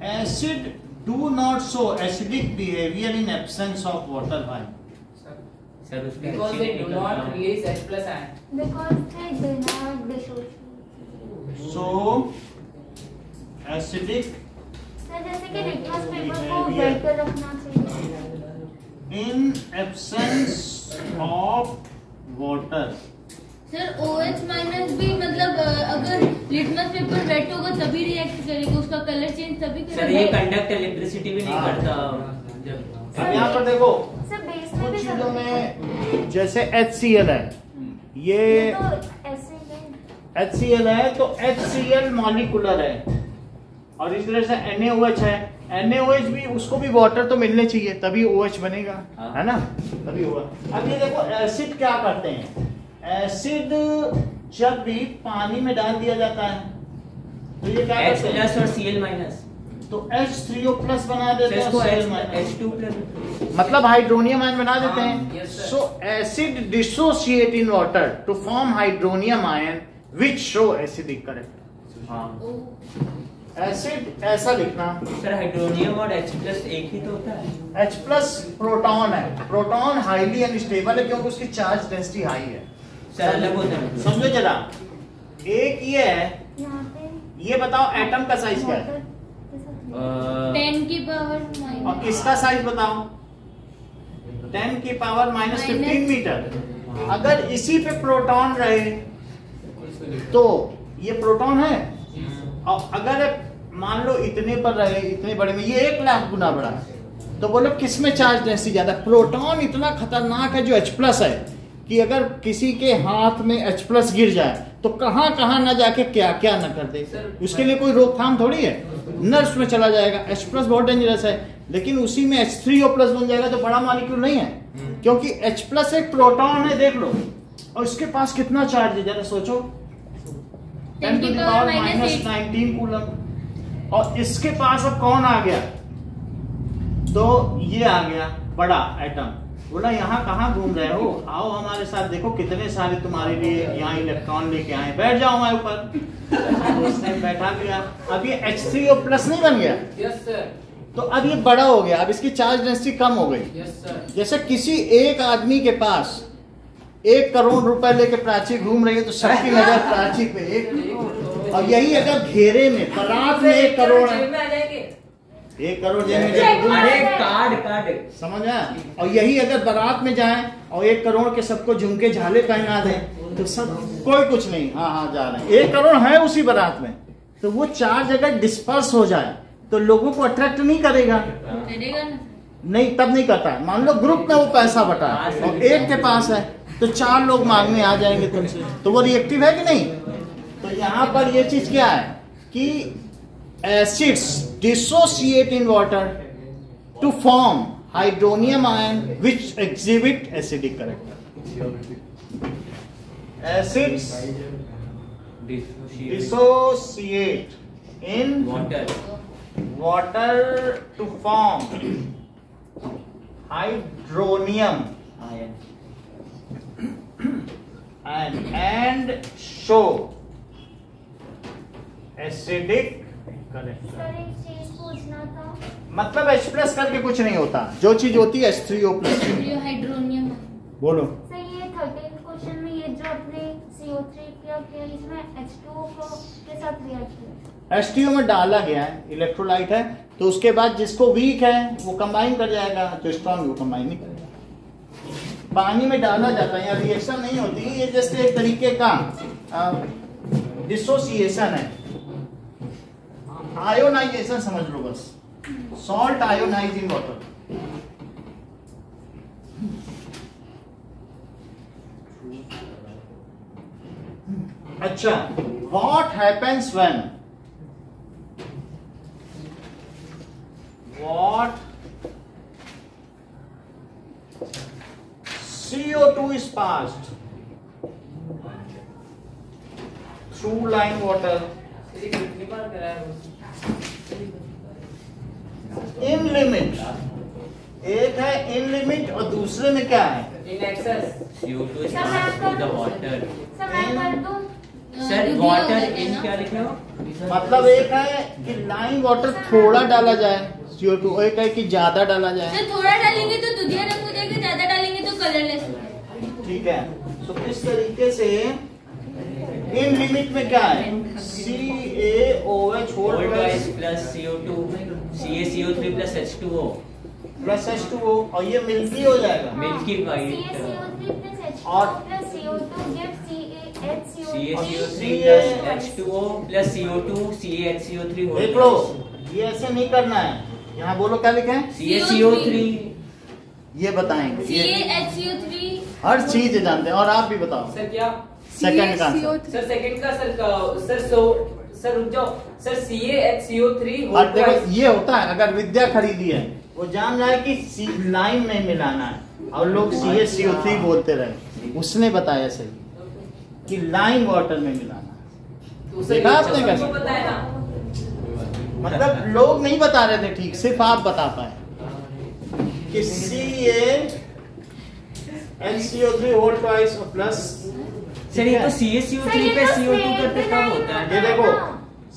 acid do not show acidic behavior in absence of water. Why? Sir उसका because they do not release H plus ion. Because they do not dissociate. So acidic sir जैसे कि लिटमस पेपर को wait कर रखना चाहिए। in absence of water. Sir OH minus भी मतलब अगर लिटमस पेपर वेट होगा तभी रिएक्ट करेगा, उसका कलर चेंज तभी सर ये करेगा। कंडक्ट इलेक्ट्रिसिटी भी नहीं हाँ। करता जब अब यहाँ पर देखो सर बेस में कुछ भी चीजों करते हैं। में जैसे HCl है, ये तो ऐसे ही HCl है तो HCl मॉलिक्यूलर है, और इस तरह से NaOH है NaOH भी, उसको भी वाटर तो मिलने चाहिए तभी OH बनेगा, हाँ। है ना, तभी होगा। अब ये देखो एसिड क्या करते हैं, एसिड जब भी पानी में डाल दिया जाता है तो ये क्या H करते हैं, प्लस और Cl माइनस, तो H3O प्लस बना देते हैं, इसको Cl माइनस, H2 प्लस, मतलब हाइड्रोनियम आयन बना देते हाँ, हैं। yes, sir. So acid dissociate in water to form hydronium ion which show acidic correct. हाँ एसिड ऐसा लिखना, सर हाइड्रोनियम और H प्लस एक ही तो होता है। H प्लस प्रोटॉन है, प्रोटॉन हाईली अनस्टेबल है क्योंकि उसकी चार्ज डेंसिटी हाई है। सर अलग होता है, समझो जरा, एक ये है, यहाँ पे ये बताओ एटम का साइज क्या है, water के साथ 10 की पावर और माइनस इसका साइज बताओ 10 की पावर माइनस 15 मीटर। अगर इसी पे प्रोटॉन रहे तो ये प्रोटॉन है, और अगर मान लो इतने पर रहे, इतने बड़े में, ये 1 लाख गुना बड़ा है, तो बोलो किस में चार्ज डेंसिटी ज्यादा। प्रोटॉन इतना खतरनाक है जो H प्लस है कि अगर किसी के हाथ में H प्लस गिर जाए तो कहां कहां ना जाके क्या क्या ना कर दे, उसके लिए कोई रोकथाम थोड़ी है, नर्व्स में चला जाएगा। H प्लस बहुत डेंजरस है, लेकिन उसी में H3O प्लस बन जाएगा तो बड़ा मॉलिक्यूल नहीं है, क्योंकि H प्लस एक प्रोटॉन है, देख लो, और इसके पास कितना चार्ज है जरा सोचो, 10 to the power minus 19 coulomb. और इसके पास अब कौन आ गया, तो ये आ गया बड़ा एटम। बोला यहाँ कहाँ घूम रहे हो, आओ हमारे साथ, देखो कितने सारे तुम्हारे लिए यहाँ इलेक्ट्रॉन लेके आए, बैठ जाओ हमारे ऊपर। उसने बैठा दिया, अब ये H3O प्लस नहीं बन गया, यस सर, तो अब ये बड़ा हो गया, अब इसकी चार्ज डेंसिटी कम हो गई। यस सर, जैसे किसी एक आदमी के पास 1 करोड़ रुपए लेके प्राची घूम रही है तो सबकी नजर प्राची पे 1 करोड़, और यही अगर घेरे में बारात में 1 करोड़ है, में आ जाएंगे। 1 करोड़ जेब में अरे कार्ड कार्ड, समझ आया। और यही अगर बारात में जाए और 1 करोड़ के सबको झुमके झाले पहना दें तो सब कोई कुछ नहीं, हाँ हाँ जा रहे हैं, 1 करोड़ है उसी बारात में, तो वो चार्ज अगर डिस्पर्स हो जाए तो लोगों को अट्रैक्ट नहीं करेगा, करेगा ना। नहीं तब नहीं करता है। मान लो ग्रुप में वो पैसा बटा है और एक के पास है तो 4 लोग मांगने आ जाएंगे तुमसे, तो वो रिएक्टिव है कि नहीं। तो यहाँ पर ये चीज क्या है कि acids dissociate in water to form hydronium ion which exhibit acidic character. Acids dissociate in water water to form hydronium ion and show acidic character। Sir एक चीज पूछना था, मतलब H प्लस करके कुछ नहीं होता, जो चीज होती है H3O प्लस। ये हाइड्रोनियम है। बोलो। सर ये 13th क्वेश्चन में ये जो आपने CO3 किया इसमें H2O को के साथ रिएक्ट किया, H2O में डाला गया है, इलेक्ट्रोलाइट है, तो उसके बाद जिसको वीक है वो कंबाइन कर जाएगा, जो स्ट्रॉन्ग वो कंबाइन नहीं करेगा। पानी में डाला जाता है, यहाँ रिएक्शन नहीं होती, ये जस्ट एक तरीके का डिसोसिएशन है, आयोनाइजेशन समझ लो बस, सॉल्ट आयोनाइज इन वाटर। अच्छा, what happens when what CO2 is passed through line water in limit। एक है इन लिमिट और दूसरे में क्या है, in excess. CO2 is passed through the water। Sir मैं कर दूं, सर वाटर इन क्या लिखा हो, मतलब एक है कि लाइन वाटर थोड़ा डाला जाए CO2, एक है कि ज्यादा डाला जाए। तो थोड़ा डालेंगे तो दुधिया रंग हो जाएगा, ज्यादा डालेंगे तो कलरलेस हो जाएगा। ठीक है, तो इस तरीके से इन लिमिट में क्या है, CaOH plus CO2 CaCO3 plus H2O plus H2O, और ये मिल्की हो जाएगा, milky white. CaCO3 plus H2O और plus CO2 gives CaHCO3 CaCO3 plus H2O plus CO2 CaHCO3 देख लो, ये ऐसे नहीं करना है, यहाँ बोलो क्या लिखे हैं, CaCO3 ये बताएंगे, ये CaHCO3 हर चीज जानते हैं, और आप भी बताओ। सर क्या सेकंड का आंसर। CO3 सर सेकंड का सर रुक जाओ सर CaHCO3 और देखो ये होता है, अगर विद्या खरीदी है वो जान रहा है कि लाइम में मिलाना है और लोग CaCO3 बोलते रहे, उसने बताया सही कि लाइम वाटर में मिलाना है। देखा आपने कैसे? बताया ना, मतलब लोग नहीं बता रहे थे ठीक, सिर्फ आप बता पाए कि CaHCO3 होल ट्वाइस और प्लस। सर ये तो CaCO3 पे CO2 करते कब होता है? ये देखो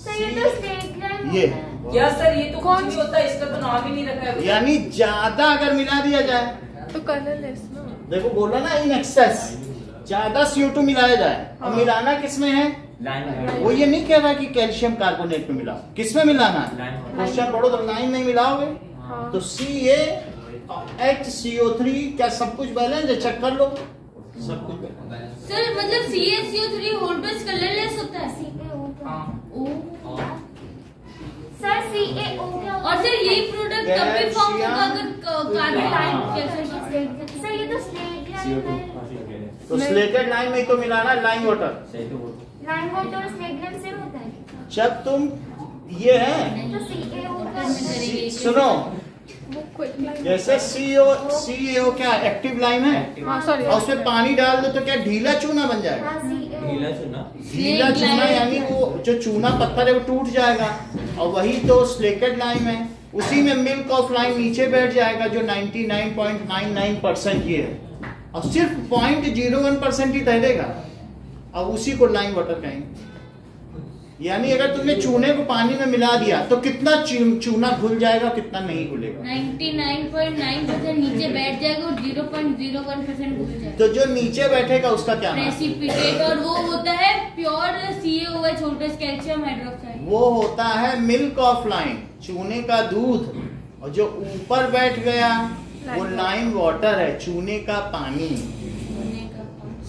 सर ये तो स्ट्रेट लाइन ये क्या सर ये तो कुछ नहीं होता, इसका तो नाम ही नहीं रखा है। यानी ज्यादा अगर मिला दिया जाए, तो कलरलेस ना। देखो बोला ना इन एक्सेस, ज्यादा CO2 मिलाया जाए और मिलाना किसमें है? लाइन वो ये नहीं कह रहा कि कैल्शियम कार्बोनेट में मिलाओ, किसमें मिलाना है? लाइन। क्वेश्चन पढ़ो तो लाइन में मिलाओगे हाँ। तो CaHCO3 क्या सब कुछ बैलेंस है? चेक कर लो, सब कुछ बैलेंस। सर मतलब CaCO3 होल ट्वाइस कलरलेस होता है। ओ सर CaO क्या होता और सर यही प्रोडक्ट तब भी फॉर्म होगा अगर कार्बन हाँ। कैल्शियम। सर ये तो स्ट्रेट लाइन है। तो स्लेटेड लाइन में तो मिलाना लाइन वाटर। लाइन वाटर और स्ट्रेट लाइन सेम होता है। जब तुम ये है तो CaO का सुनो, वो क्विक लाइन। जैसे CaO क्या एक्टिव लाइन है हाँ सॉरी। और उसमें पानी डाल दो तो क्या ढीला चूना बन जाएगा? हाँ CaO नीला चुना। ढीला चूना यानी वो जो चूना पत्थर है वो टूट जाएगा, और वही तो स्लेटेड लाइम है। उसी में मिल्क ऑफ लाइम नीचे बैठ जाएगा जो 99.99% ये है, और सिर्फ 0.01% ही तैरेगा, और उसी को लाइम वाटर कहेंगे। यानी अगर तुमने चूने को पानी में मिला दिया तो कितना चूना घुल जाएगा, कितना नहीं घुलेगा? 99.9% नीचे बैठ जाएगा और 0.01% घुल जाएगा। तो जो नीचे बैठेगा उसका क्या नाम? प्रेसिपिटेट, और वो होता है pure CaOH whole twice calcium hydroxide. वो होता है मिल्क ऑफ लाइम, चूने का दूध, और जो ऊपर बैठ गया वो लाइम वाटर है, चूने का पानी।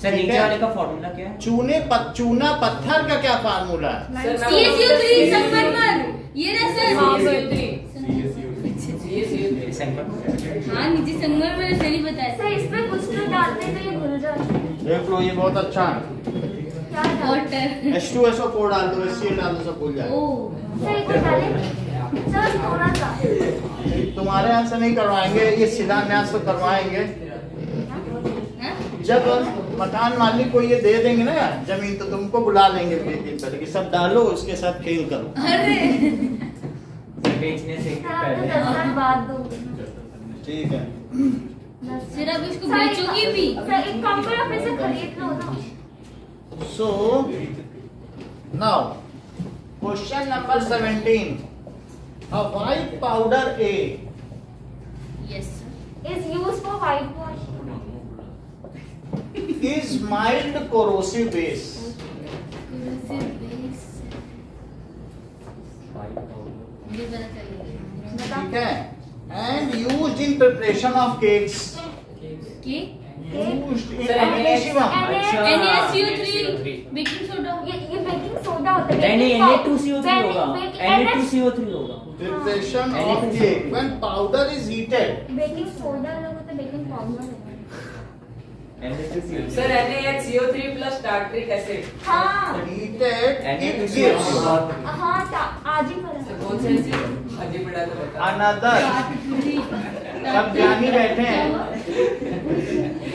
सर नीचे वाले का फॉर्मूला क्या है? चूना पत्थर का क्या फार्मूला है? CaCO3 संगमरमर, ये ना सर। हाँ नीचे संगमरमर सही बताया। सर इसमें कुछ तो डालते तो ये घुल जाता है। देख लो ये बहुत अच्छा है। क्या डालते? वाटर। H2SO4 डाल दो, HCl डाल दो, सब भूल जाएगा। ओ सर ये तो डालेंगे। सर थोड़ा सा। तुम्हारे यहाँ से नहीं करवाएंगे, ये शिलान्यास तो करवाएंगे। जब मकान मालिक को ये दे देंगे ना जमीन, तो तुमको बुला लेंगे एक दिन पहले कि सब डालो, उसके साथ खेल करो। अरे बेचने से सर आपको पहले 10 साल बाद दो। ठीक है। फिर अब इसको बेचोगी भी? सर एक काम करो, आप इसे खरीद लो ना। So now question number 17. A white powder A yes Is used for whitewash. is mild corrosive base. मुझे पता चल गया। ठीक है, and used in preparation of cakes. के Used in Sir, Shivam. NaCO3 baking soda. ये बेकिंग सोडा होता है। नहीं baking Na2CO3 powder- होगा, baking- Na2CO3 होगा। Preparation of cake when powder is heated. Baking soda अलग होता है, बेकिंग पाउडर होता है। Na2CO3 sir NaHCO3 plus tartaric acid. हाँ Heated it gives हाँ आज ही पढ़ा। कौन सा एसिड? अजी पढ़ा तो बता। another. सब ज्ञानी बैठे हैं।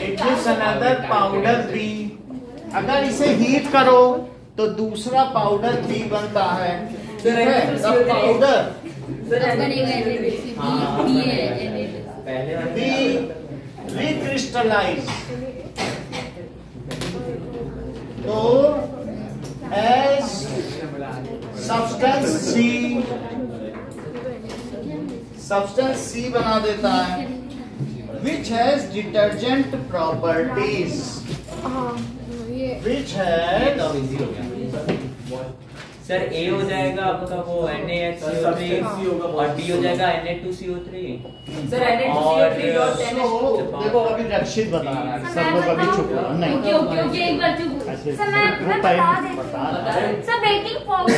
It gives another powder B. अगर इसे हीट करो तो दूसरा पाउडर B बनता है। ठीक है, तब पाउडर सर बनेगा NaCO3 पहले वाले B recrystallize. तो as substance C बना देता है which has detergent properties. हाँ ये Which has सर A हो जाएगा आपका वो NaHCO3 और B हो जाएगा Na2CO3। सर NaCO3 डॉट तो देखो अभी रक्षित बता रहा है, सब लोग अभी चुप हो नहीं। ओके ओके ओके एक बार चुप। ऐसे सर मैं वो बता टाइम देती बता हूँ। रहा है। सर बेकिंग पाउडर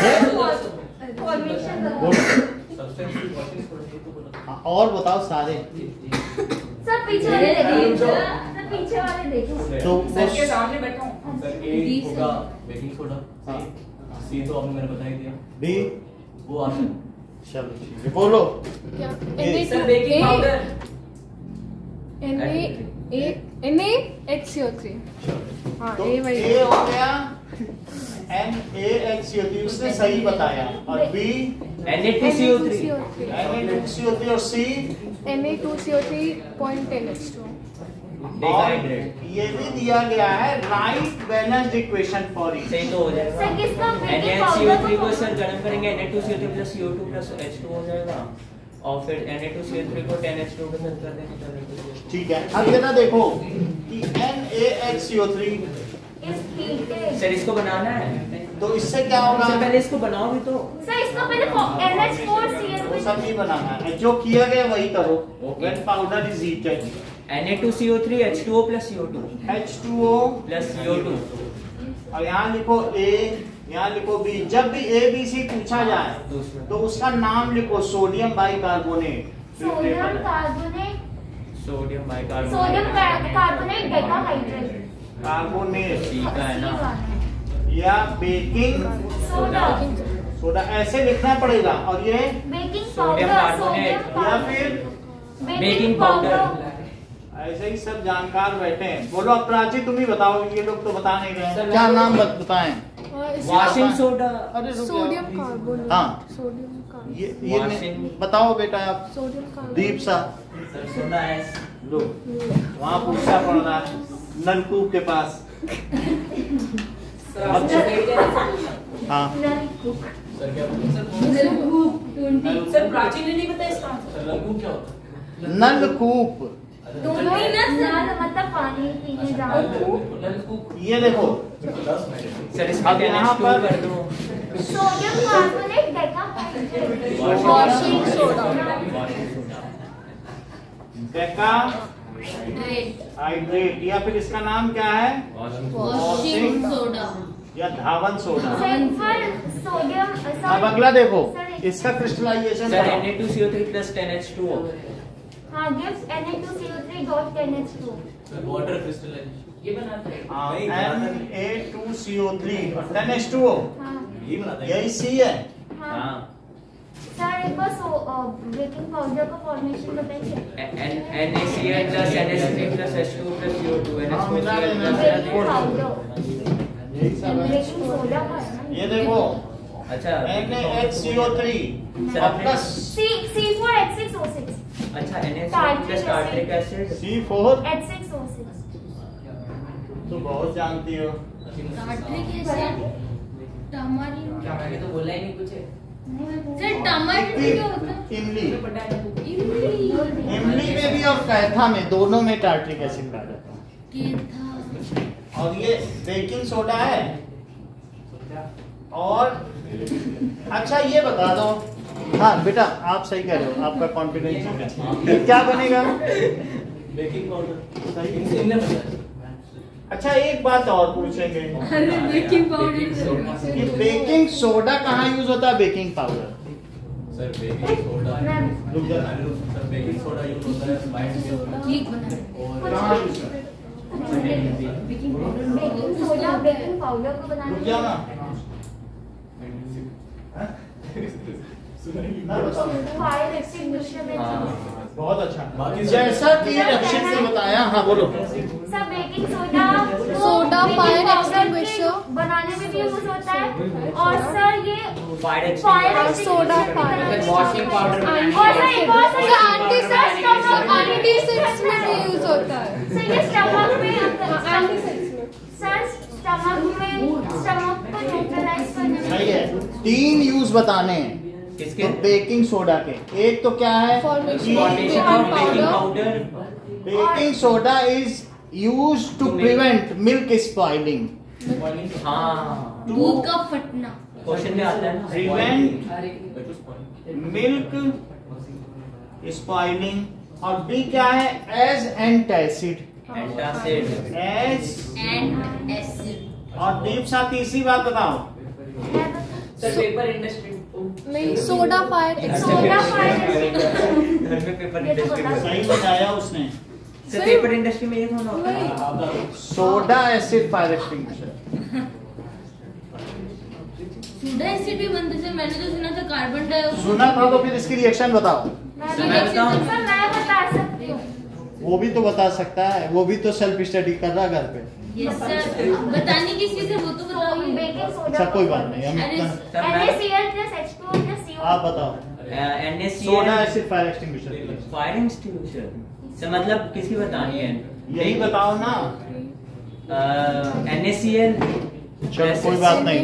फॉर्मेशन हाँ, और बताओ सारे। सर पीछे अरे वाले देखिए, सर पीछे वाले देखो। तो सर के सामने बैठा हूँ। सर ए होगा बेकिंग सोडा, सी तो आपने मैंने बता ही दिया, बी वो आता है। चलो ठीक है, बोलो क्या सर बेकिंग पाउडर, NaHCO3। हाँ तो ए वही ए हो गया NaHCO3, उसने सही बताया, और बी Na2CO3, Na2CO3, और सी Na2CO3.10H2। डिहाइड्रेट। ये भी दिया गया है right balanced equation for each. सही तो हो जाएगा। सर किसका बेकिंग पाउडर NaCO3 को सर गर्म करेंगे, Na2CO3 plus CO2 plus H2 हो जाएगा, और फिर Na2CO3 को 10H2 के साथ कर देंगे तो Na2CO3। ठीक है, अब ये ना देखो कि NaHCO3, इज हीटेड। सर इसको बनाना है। तो इससे क्या होगा? सर पहले इसको बनाओ भी तो। सर इसको पहले NH4Cl वो सब नहीं बनाना है, जो किया गया वही करो। When powder is heated, Na2CO3 H2O plus CO2 H2O plus CO2। और यहाँ लिखो A, यहाँ लिखो B। जब भी ABC पूछा जाए तो उसका नाम लिखो, sodium bicarbonate, sodium carbonate, sodium bicarbonate, sodium carbonate decahydrate, carbonate ठीक है ना। या बेकिंग सोडा, सोडा ऐसे लिखना पड़ेगा। और ये baking sodium powder, carbonate, sodium या कार्बोनेट, फिर बेकिंग पाउडर। ऐसे ही सब जानकार बैठे हैं। बोलो अब प्राची तुम ही बताओ, ये लोग तो बता नहीं रहे सर, हैं। क्या नाम बताएं? वॉशिंग सोडा, अरे रुक जाओ। Sodium carbonate. हाँ। Sodium carbonate. ये Washing। बताओ बेटा आप। Sodium carbonate. दीप सा सर सोडा एस, लो, वहाँ पूछना पड़ रहा है नलकूप के पास। हाँ सर क्या बोलते हैं? सर प्राची ने नहीं बताया इसका आंसर। सर लघु क्या होता है? नलकूप, दोनों ही ना मतलब पानी पीने जाओ। ये देखो सर इसमें अब यहाँ पर कर दो। Sodium carbonate decahydrate, washing soda. Deka hydrate, hydrate, या फिर इसका नाम क्या है? वॉशिंग सोडा, या धावन सोडा। Simple sodium. अब अगला देखो, इसका crystallisation sir Na2CO3 plus 10H2O। हाँ gives Na2CO3.10H2। Sir water crystallisation ये बनाते हैं। Na2CO3 और 10H2O, हाँ ये बनाता है। यही सी है। हाँ हाँ। सर एक बार बेकिंग पाउडर का फॉर्मेशन बताइए। NaCl plus NH3 plus H2 plus CO2 हाँ, मिला NH4Cl देना। प्लस बेकिंग पाउडर, यही सब है। बेकिंग सोडा का है ना। ये देखो अच्छा NaHCO3 सर और प्लस C4H6O6, अच्छा NaCl plus tartaric acid. C4, H6O6। तो बहुत जानती हो। Tartaric acid, tamarind. क्या मैंने तो बोला ही नहीं कुछ है। सर टमारिन क्या होता है? इमली, इमली, इमली में भी और कैथा में, दोनों में टार्ट्रिक एसिड पाया जाता है। केथा, और ये बेकिंग सोडा है। और अच्छा ये बता दो, हाँ बेटा आप सही कह रहे हो, आपका कॉन्फिडेंस है। ये क्या बनेगा? बेकिंग पाउडर सही। इनने बताया। अच्छा एक बात और पूछेंगे अरे बेकिंग पाउडर, कि बेकिंग सोडा कहाँ यूज होता है, baking powder? Sir baking soda, रुक जा। सर बेकिंग सोडा यूज होता है वाइट में केक बनाने। और कहाँ यूज होता है? बेकिंग सोडा बेकिंग पाउडर को बनाने रुक जाओ ना। ना बताओ। फायर एक्सटिंग्विशर में बहुत अच्छा। बाकी जैसा कि रक्षित ने बताया, हाँ बोलो। सब baking soda soda baking fire powder extinguisher के बनाने में भी यूज होता है। और सर ये fire fire extinguisher, soda fire. Washing powder और सर एक और सर एंटीसेप्टिक में भी यूज होता है। सर ये स्टमक में एंटीसेप्टिक में। सर स्टमक को न्यूट्रलाइज करने में। सही है। 3 यूज बताने हैं किसके? तो बेकिंग सोडा के। एक तो क्या है? Formation formation of baking powder. Baking soda is use to prevent milk spoiling. हाँ दूध का फटना, क्वेश्चन में आता है ना। Prevent milk spoiling. और बी क्या है? As antacid, antacid, as. And acid. और डीप सा तीसरी बात बताओ। सर पेपर इंडस्ट्री नहीं, soda fire soda extinguisher. Fire घर में पेपर ये तो इंडस्ट्री बता। सही बताया उसने। सर पेपर इंडस्ट्री में ये कौन होता है? Soda acid fire extinguisher. Soda acid भी बनते थे, मैंने तो सुना था कार्बन डाइऑक्साइड। सुना था तो फिर इसकी रिएक्शन बताओ। सर मैं बताऊं? सर मैं बता सकती हूँ। वो भी तो बता सकता है, वो भी तो सेल्फ स्टडी कर रहा है घर पे। यस सर, बताने की चीज है वो तो बताओ। Baking soda. अच्छा कोई बात नहीं, हम अरे, इतना NaCl + H2O + CO। आप बताओ। Soda acid fire extinguisher fire extinguisher sir मतलब किसकी बतानी है? यही बताओ ना। NaCl चलो कोई बात नहीं,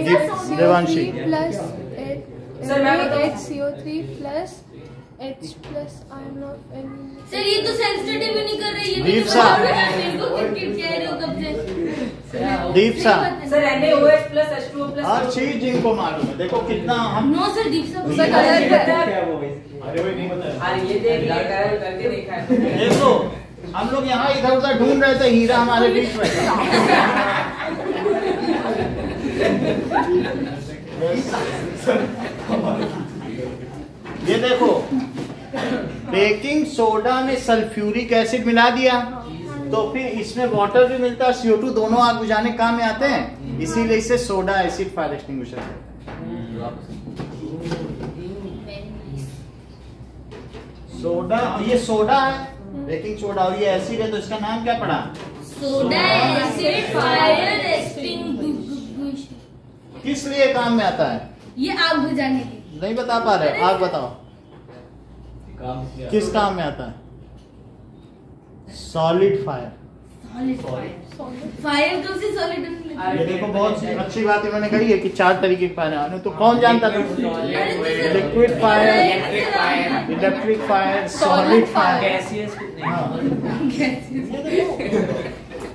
देवांशी। सर, मैं बताऊं? HCO3 plus H plus iron of N। Sir ये तो सेल्फ स्टडी भी नहीं कर रहे, ये दीप तो साहब। मेरे को क्रिकेट कह रहे हो कब से। दीप साहब, सर NaOH + H2O + हर चीज इनको मालूम है। देखो कितना हम नो सर, दीप साहब सर गलत है। अरे भाई नहीं बताया। अरे ये देख लिया करके देखा है। देखो हम लोग यहाँ इधर उधर ढूंढ रहे थे, हीरा हमारे बीच में था। ये देखो बेकिंग सोडा में सल्फ्यूरिक एसिड मिला दिया तो फिर इसमें वाटर भी मिलता है, CO2 दोनों आग बुझाने काम में आते हैं, इसीलिए इसे सोडा एसिड फायर एक्सटिंग्विशर कहते हैं। सोडा, ये सोडा है बेकिंग सोडा और ये एसिड है, तो इसका नाम क्या पड़ा? Soda acid fire extinguisher. किस लिए काम में आता है? ये आग बुझाने के। नहीं बता पा रहे, आप बताओ किस काम में आता है? Solid fire. सॉलिड फायर कब से सॉलिड होने लगा? ये देखो बहुत अच्छी बात इन्होंने कही है कि 4 तरीके के फायर है, तो कौन जानता था? Liquid fire, electric fire, solid fire. Gaseous हाँ।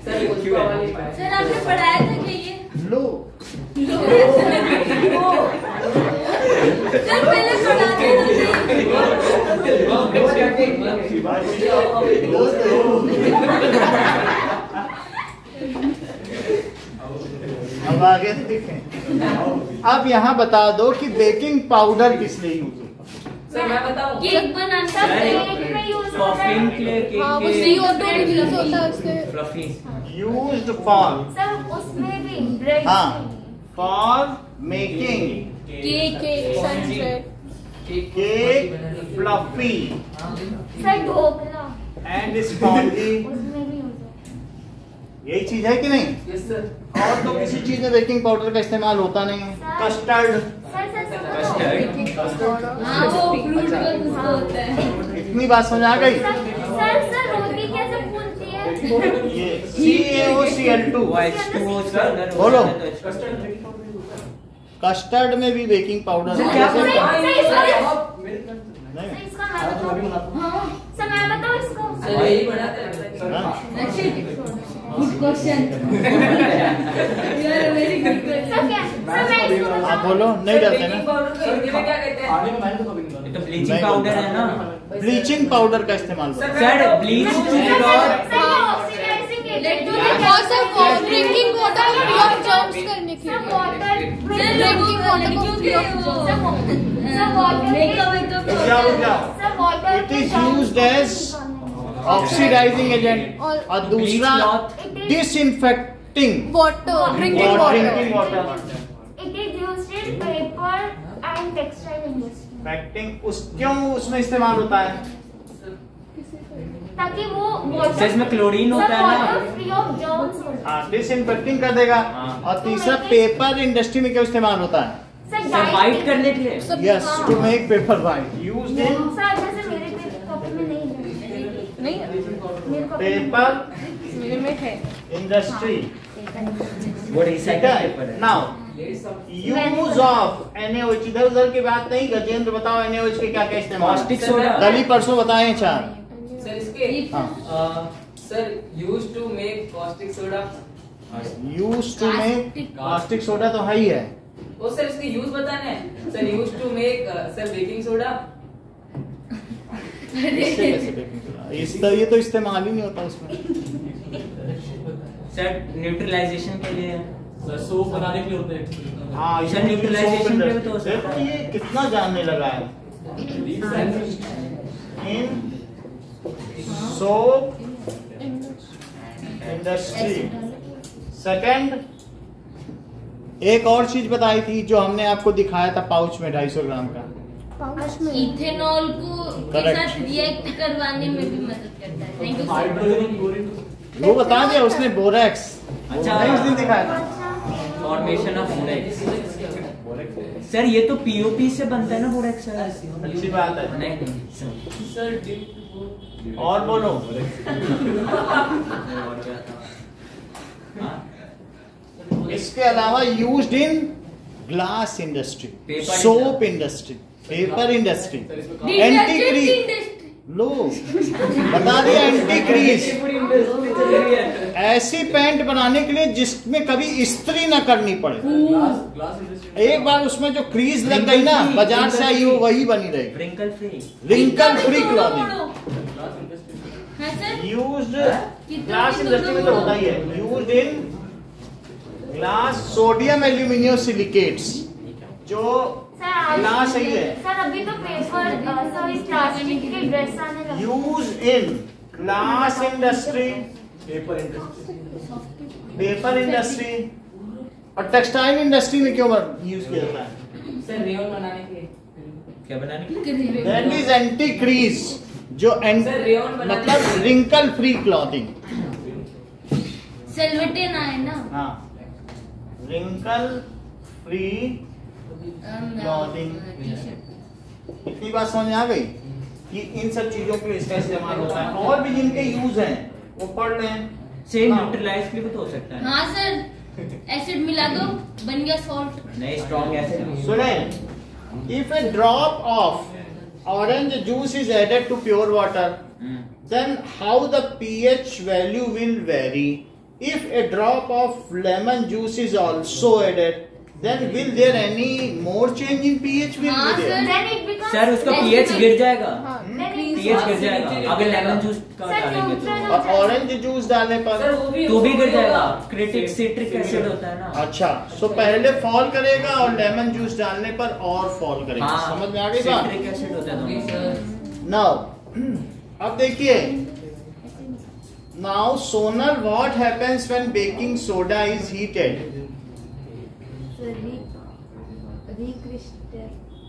सर आपने पढ़ाया था क्या ये? लो सर पहले पढ़ाते अब आगे देखें। अब यहाँ बता दो कि बेकिंग पाउडर किस लिए यूज होता है? सर मैं बताऊं? केक बनाना सब केक में यूज होता कॉफिन है। के लिए हाँ वो केक CO2 रिलीज होता है उससे। फ्लफी यूज्ड फॉर सब उसमें भी ब्रेड हाँ for making cake sunset cake fluffy sir dhokla and spongy. उसमें भी यूज होता यही चीज है कि नहीं? Yes sir. और तो किसी चीज में बेकिंग पाउडर का इस्तेमाल होता नहीं है। कस्टर्ड, है। सर हाँ वो फ्रूट का कुछ तो होता है। इतनी बात समझ आ गई? सर रोटी कैसे फूलती है? ये CaOCl2 H2O उसका अंदर बोलो। होता है तो कस्टर्ड में भी बेकिंग पाउडर सर है। क्या जैसे- नहीं, इसका मैं बताऊं? हाँ सर मैं बताऊं इसको? सर यही बनाते हैं। हाँ। Good question. You are very good sir question. क्या? सर मैं इसको आप बताऊं? बोलो, नहीं डरते बेकिंग ना? पाउडर को हिंदी में क्या कहते हैं? ये तो ब्लीचिंग नहीं पाउडर है ना ब्लीचिंग पाउडर का इस्तेमाल सर, करो। सर ब्लीच और oxidising agent. Because of drinking water को free of germs करने के सर लिए। वाटर Drinking water को free of germs। Sir water It is used as oxidising agent और दूसरा डिसइंफेक्टिंग Water, drinking और water। Drinking water. It is used in paper and textile industry. फैक्टिंग उस क्यों उसमें इस्तेमाल होता है? ताकि वो सर इसमें क्लोरीन होता है ना फ्री ऑफ जर्म्स हो। हाँ डिसइंफेक्टिंग कर देगा। हाँ। और तीसरा पेपर इंडस्ट्री में क्यों इस्तेमाल होता है? सर वाइट करने के लिए yes to make paper white used in sir जैसे मेरे कॉपी में नहीं है। नहीं मेरे कॉपी में पेपर मेरे में है। इंडस्ट्री। वो रिसाइकल पेपर है नाउ यूज ऑफ NaOH। इधर उधर की बात नहीं, गजेंद्र बताओ NaOH के क्या क्या इस्तेमाल? कास्टिक सोडा कल ही परसों बताए 4। सर इसके हाँ sir use to make caustic soda. Use to make caustic soda तो है ही है। वो सर इसके यूज बताने हैं। Sir use to make sir baking soda. इससे कैसे baking soda? ये तो इस्तेमाल ही नहीं होता उसमें। सर न्यूट्रलाइजेशन के लिए सर सोप बनाने के लिए होते हैं। हाँ सर न्यूट्रलाइजेशन पे भी तो हो सकता देखो है। ये कितना जानने लगा है। इन सोप इंडस्ट्री। सेकंड, एक और चीज बताई थी जो हमने आपको दिखाया था पाउच में 250 ग्राम का, पाउच में इथेनॉल को के Correct. साथ रिएक्ट करवाने में भी मदद करता है। Thank you sir. Hydrogen chlorine वो बता दिया उसने, बोरेक्स। अच्छा। उस दिन दिखाया था। Formation of borax. सर ये तो पीओपी से बनता है ना बोरेक्स सर? अच्छी बात है। नहीं सर और बोलो। इसके अलावा used in glass industry, Paper soap industry, paper industry, anti detergent crease. Industry. लो बता दिया, एंटी क्रीज। ऐसी पैंट बनाने के लिए जिसमें कभी इस्त्री ना करनी पड़े। ग्लास इंडस्ट्री एक बार उसमें जो क्रीज लग गई ना, बाजार से आई वो वही बनी रहेगी। Wrinkle free. Wrinkle free clothing glass industry हाँ सर। यूज्ड, ग्लास इंडस्ट्री में तो होता ही है। Used in glass sodium aluminium silicates, जो सर ग्लास ही है। सर अभी तो पेपर सॉरी प्लास्टिक के ड्रेस आने लगे। Use in glass industry, paper industry paper industry और टेक्सटाइल इंडस्ट्री में क्यों यूज किया जाता है? सर रेयन बनाने के क्या बनाने के? दैट इज एंटी क्रीज, जो सर, रेयन बनाने मतलब के- रिंकल फ्री क्लॉथिंग। सेल्वेटेन आए ना। हाँ, रिंकल फ्री क्लॉथिंग। इतनी बात समझ में आ गई कि इन सब चीजों के लिए इसका इस्तेमाल होता है। और भी जिनके यूज हैं वो पढ़ लें। सेम हाँ। न्यूट्रलाइज के लिए भी तो हो सकता है। हाँ सर, एसिड मिला दो, बन गया सॉल्ट। नहीं, स्ट्रॉन्ग एसिड। सुने, if a drop of orange juice is added to pure water, then how the pH value will vary? If a drop of lemon juice is also added, then will there any more change in pH will हाँ, be there? sir. Then it becomes sir उसका Acid pH में- गिर जाएगा। हाँ Then crease it- pH गिर जाएगा अगर lemon juice का सर, डालेंगे neutral तो। और ऑरेंज जूस डालने सर पर वो भी तो भी गिर वो जाएगा। होगा। क्रिटिक सिट्रिक एसिड होता है ना। अच्छा, सो पहले फॉल करेगा और लेमन जूस डालने पर और फॉल करेगा। हाँ, समझ में आ गई बात? सिट्रिक एसिड होता है ओके दोनों। सर Now, अब देखिए, now Sonal, what happens when baking soda is heated?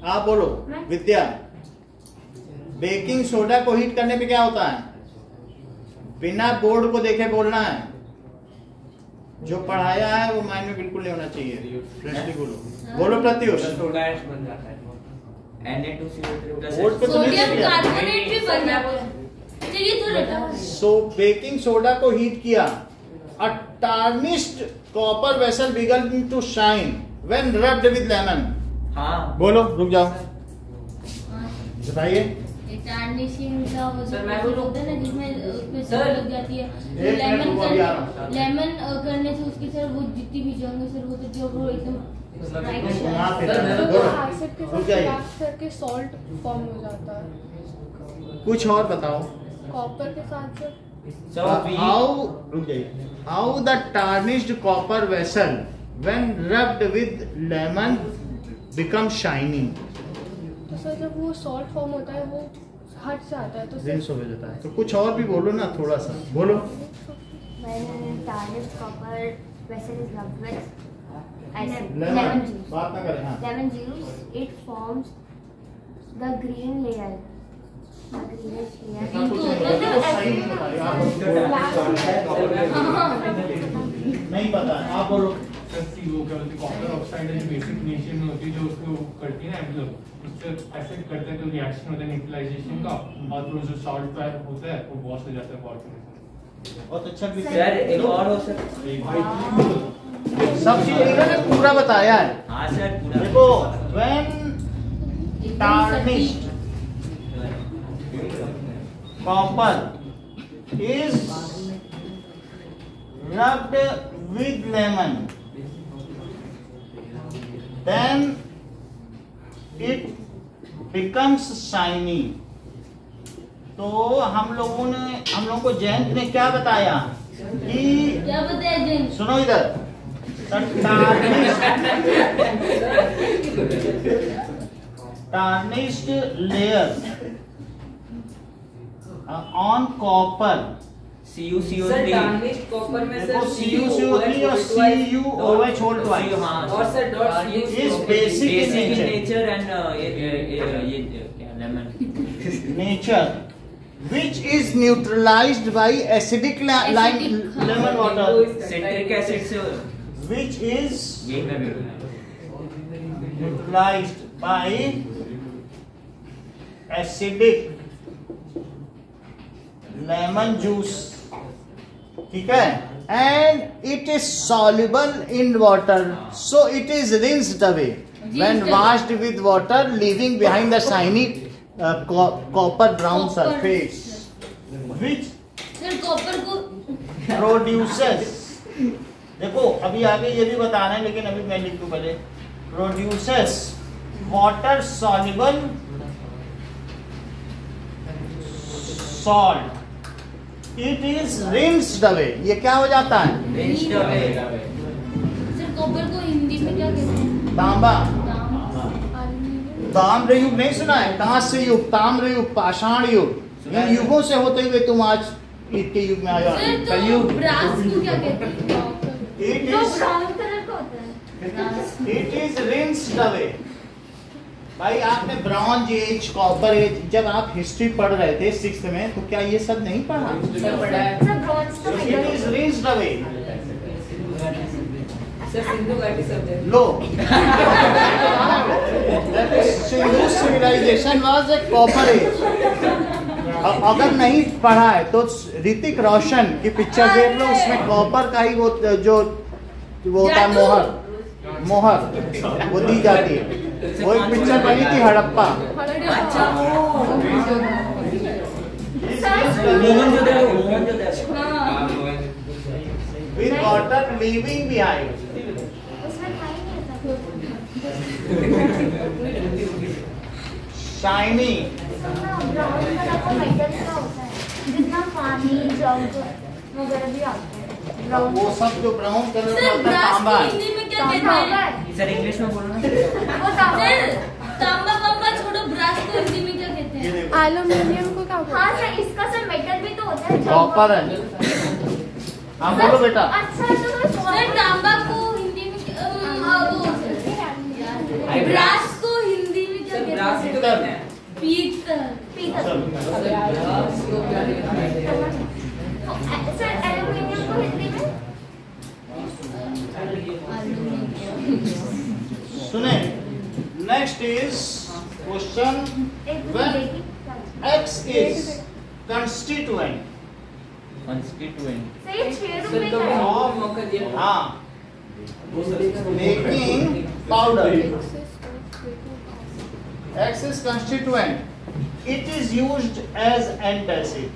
आप बोलो विद्या। बेकिंग सोडा को हीट करने पे क्या होता है? बिना बोर्ड को देखे बोलना है। जो पढ़ाया है वो माइंड में बिल्कुल नहीं होना चाहिए। फ्रेशली बोलो, बोलो प्रत्युष। सोडा ऐश बन जाता है। Na2CO3 बोर्ड पे तो नहीं सोडियम लिखा। कार्बोनेट भी बन जाता है। चलिए थोड़ा हटाओ। सो बेकिंग सोडा को हीट किया, a tarnished copper vessel began to shine when rubbed with lemon. हाँ। बोलो, रुक जाओ, बताइए। टार्निशिंग का वो सर, जो मैं बोलूं? होता है ना जिसमें उसमें सर, सर लग जाती है। एक मिनट लेमन रुको, अभी आ रहा हूं। लेमन करने से उसकी सर वो जितनी भी जंग है सर वो तो जो वो एकदम bright हो घुमा जाती फिरा। है। सर, बोलो, एसिड के रुक साथ जाइए। रिएक्ट करके सॉल्ट फॉर्म हो जाता है। कुछ और बताओ। कॉपर के साथ सर हाउ, रुक जाइए, how the tarnished copper vessel when rubbed with lemon become shining. तो सर जब वो सॉल्ट फॉर्म होता है वो हट जाता है तो दिन सर सो हो जाता है। तो कुछ और भी बोलो ना, थोड़ा सा बोलो। When tarnished copper vessel is rubbed with acid, lemon lemon, juice. बात ना करें। हाँ, Lemon juice, it forms the green layer. The greenish layer. इतना कुछ नहीं होता, तो शाइनिंग बताइए आप। नहीं पता, आप बोलो। सस्ती वो क्या बोलते हैं कॉपर ऑक्साइड है जो बेसिक नेचर में होती है जो उसको करती है ना मतलब उससे एसिड करते हैं तो रिएक्शन होता है न्यूट्रलाइजेशन का और फिर जो सॉल्ट होता है वो वॉश हो जाता है वाटर बहुत अच्छा भी सर एक और हो सकता है। सब चीज इन्होंने पूरा बताया है। हाँ सर पूरा। देखो, when tarnished copper is rubbed with lemon, then it becomes shiny. तो हम लोगों को जयंत ने क्या बताया कि क्या बताया जिन? सुनो इधर, tarnished layer on copper CuCO3 sir tarnished copper में देखो सर CuCO3 और CuOH whole twice और sir that is basic in nature. Nature and ये क्या lemon nature which is neutralized by acidic lemon water सिट्रिक एसिड से which is यही मैं भी neutralized by acidic lemon juice, ठीक है, and it is soluble in water, so it is rinsed away when washed with water, leaving behind the shiny copper brown surface which sir copper को produces, देखो अभी आगे ये भी बता रहे हैं लेकिन अभी मैं लिख दूं पहले, produces water soluble salt, it is rinsed away, ये क्या हो जाता है, रिंस्ड अवे सर कॉपर को हिंदी में क्या कहते हैं? तांबा, एल्यूमिनियम ताम्र युग नहीं सुना है, कांस्य युग, ताम्र युग, पाषाण युग, इन युगों से होते हुए तुम आज ईद के युग में आए हो। सर तो कलयुग, ब्रास को क्या कहते हैं? it जो is ब्राउन कलर का होता है। it is rinsed away। भाई आपने ब्रॉन्ज एज, कॉपर एज, जब आप हिस्ट्री पढ़ रहे थे 6th में, तो क्या ये सब नहीं पढ़ा? सर पढ़ा है सर ब्रॉन्ज तो It is rinsed away। Sir Sindhu घाटी सब्जेक्ट लो Sindhu civilization was a copper age। अब अगर नहीं पढ़ा है तो ऋतिक रोशन की पिक्चर देख लो, उसमें कॉपर का ही वो जो वो होता है मोहर वो दी जाती है। वो एक पिक्चर बनी थी हड़प्पा। अच्छा मोहन जो हाँ विद वाटर लीविंग बिहाइंड। उसमें था ही नहीं था। शाइनी, ब्राउन कलर का मेटल का होता है जितना पानी जंग वगैरह भी आता है ब्राउन। वो सब जो ब्राउन कलर का सर होता है ब्रास तांबा को है। हिंदी में क्या तांबा कहते हैं? सर इंग्लिश में बोलो ना। वो तांबा है। सर तांबा तांबा छोड़ो, ब्रास को हिंदी में क्या कहते ये हैं? देखो एल्यूमिनियम को क्या बोलते हाँ हैं? सर इसका सर मेटल भी तो होता है। कॉपर है। हाँ बोलो बेटा। अच्छा तो सर तांबा को हिंदी में ब्रास को हिंदी में क्या सर कहते ब्रास हैं? ही तो कहते हैं पीतल। पीतल। ब्रास को क्या कहते हैं सर एल्यूमिनियम को हिंदी में सुने, नेक्स्ट इज क्वेश्चन एक When- देखिए X is constituent। Constituent sir ये 6 सर रुपए तो का है। और मौका दिया हाँ, making powder। X is constituent। It is used as antacid।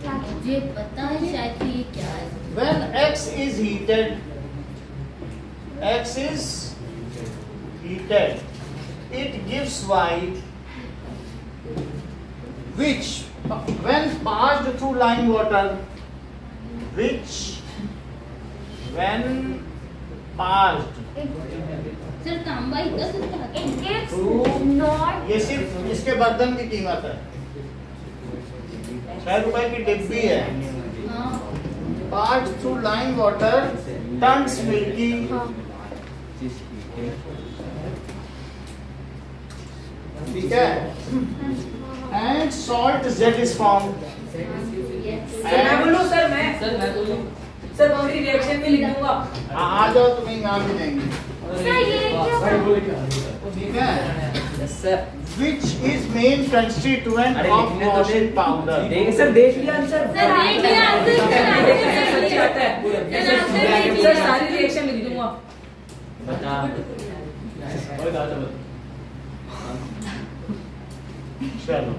मुझे पता है शायद कि ये क्या है। When X is heated, X is heated, it gives white, which when passed through lime water, which when passed sir तांबा ही का कितना है? It gives True। not ये सिर्फ इसके बर्तन की कीमत है, 6 रुपए की डिब्बी है। हाँ Passed through lime water, turns milky, ठीक है, and salt Z is formed। Sir मैं बोलूं सर मैं बोलूं सर पूरी रिएक्शन में लिख दूंगा आ जाओ, तुम्हें इनाम भी देंगे, सर ये क्या ठीक है। Sir Which is main constituent अरे of लिखने तो washing दे। powder? देख सर देख लिया आंसर। सर देख लिया आंसर, सर आंसर देख सच्ची लिया। बात है सर आंसर देख सर लिया। सारी रिएक्शन लिख दूंगा बता चलो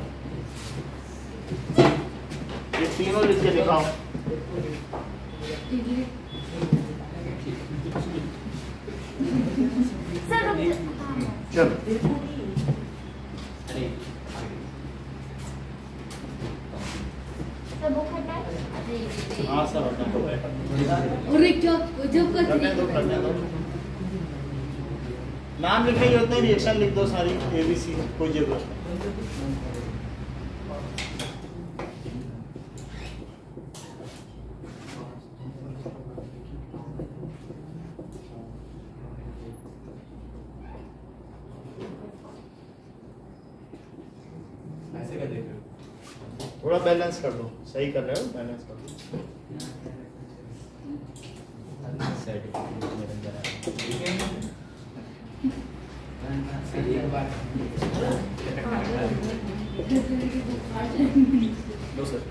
ये तीनों लिख के दिखाओ। सर चलो सर वो खट्टा है। हाँ सर अरे क्या गजब का करने दो, करने दो। नाम लिखने की होते हैं, रिएक्शन लिख दो सारी ABC, कोई जरूरत नहीं। थोड़ा बैलेंस कर दो, सही कर रहे हो, बैलेंस कर दो। लो सर।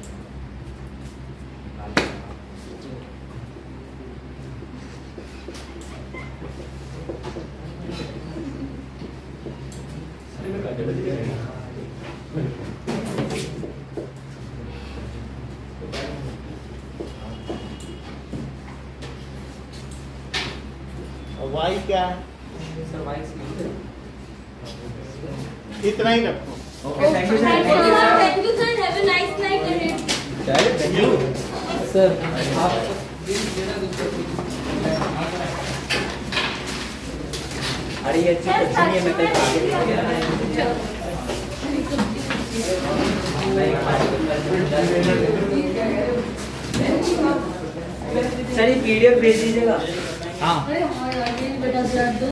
वाई क्या है? सर वाइस इतना ही रखो। Okay, thank you sir. Thank you sir, have a nice night ahead. Thank you sir आप अरे ये अच्छी क्वेश्चन है, मैं कल आगे सर ये पीडीएफ भेज दीजिएगा। हाँ अरे हाँ यार, ये बता दो।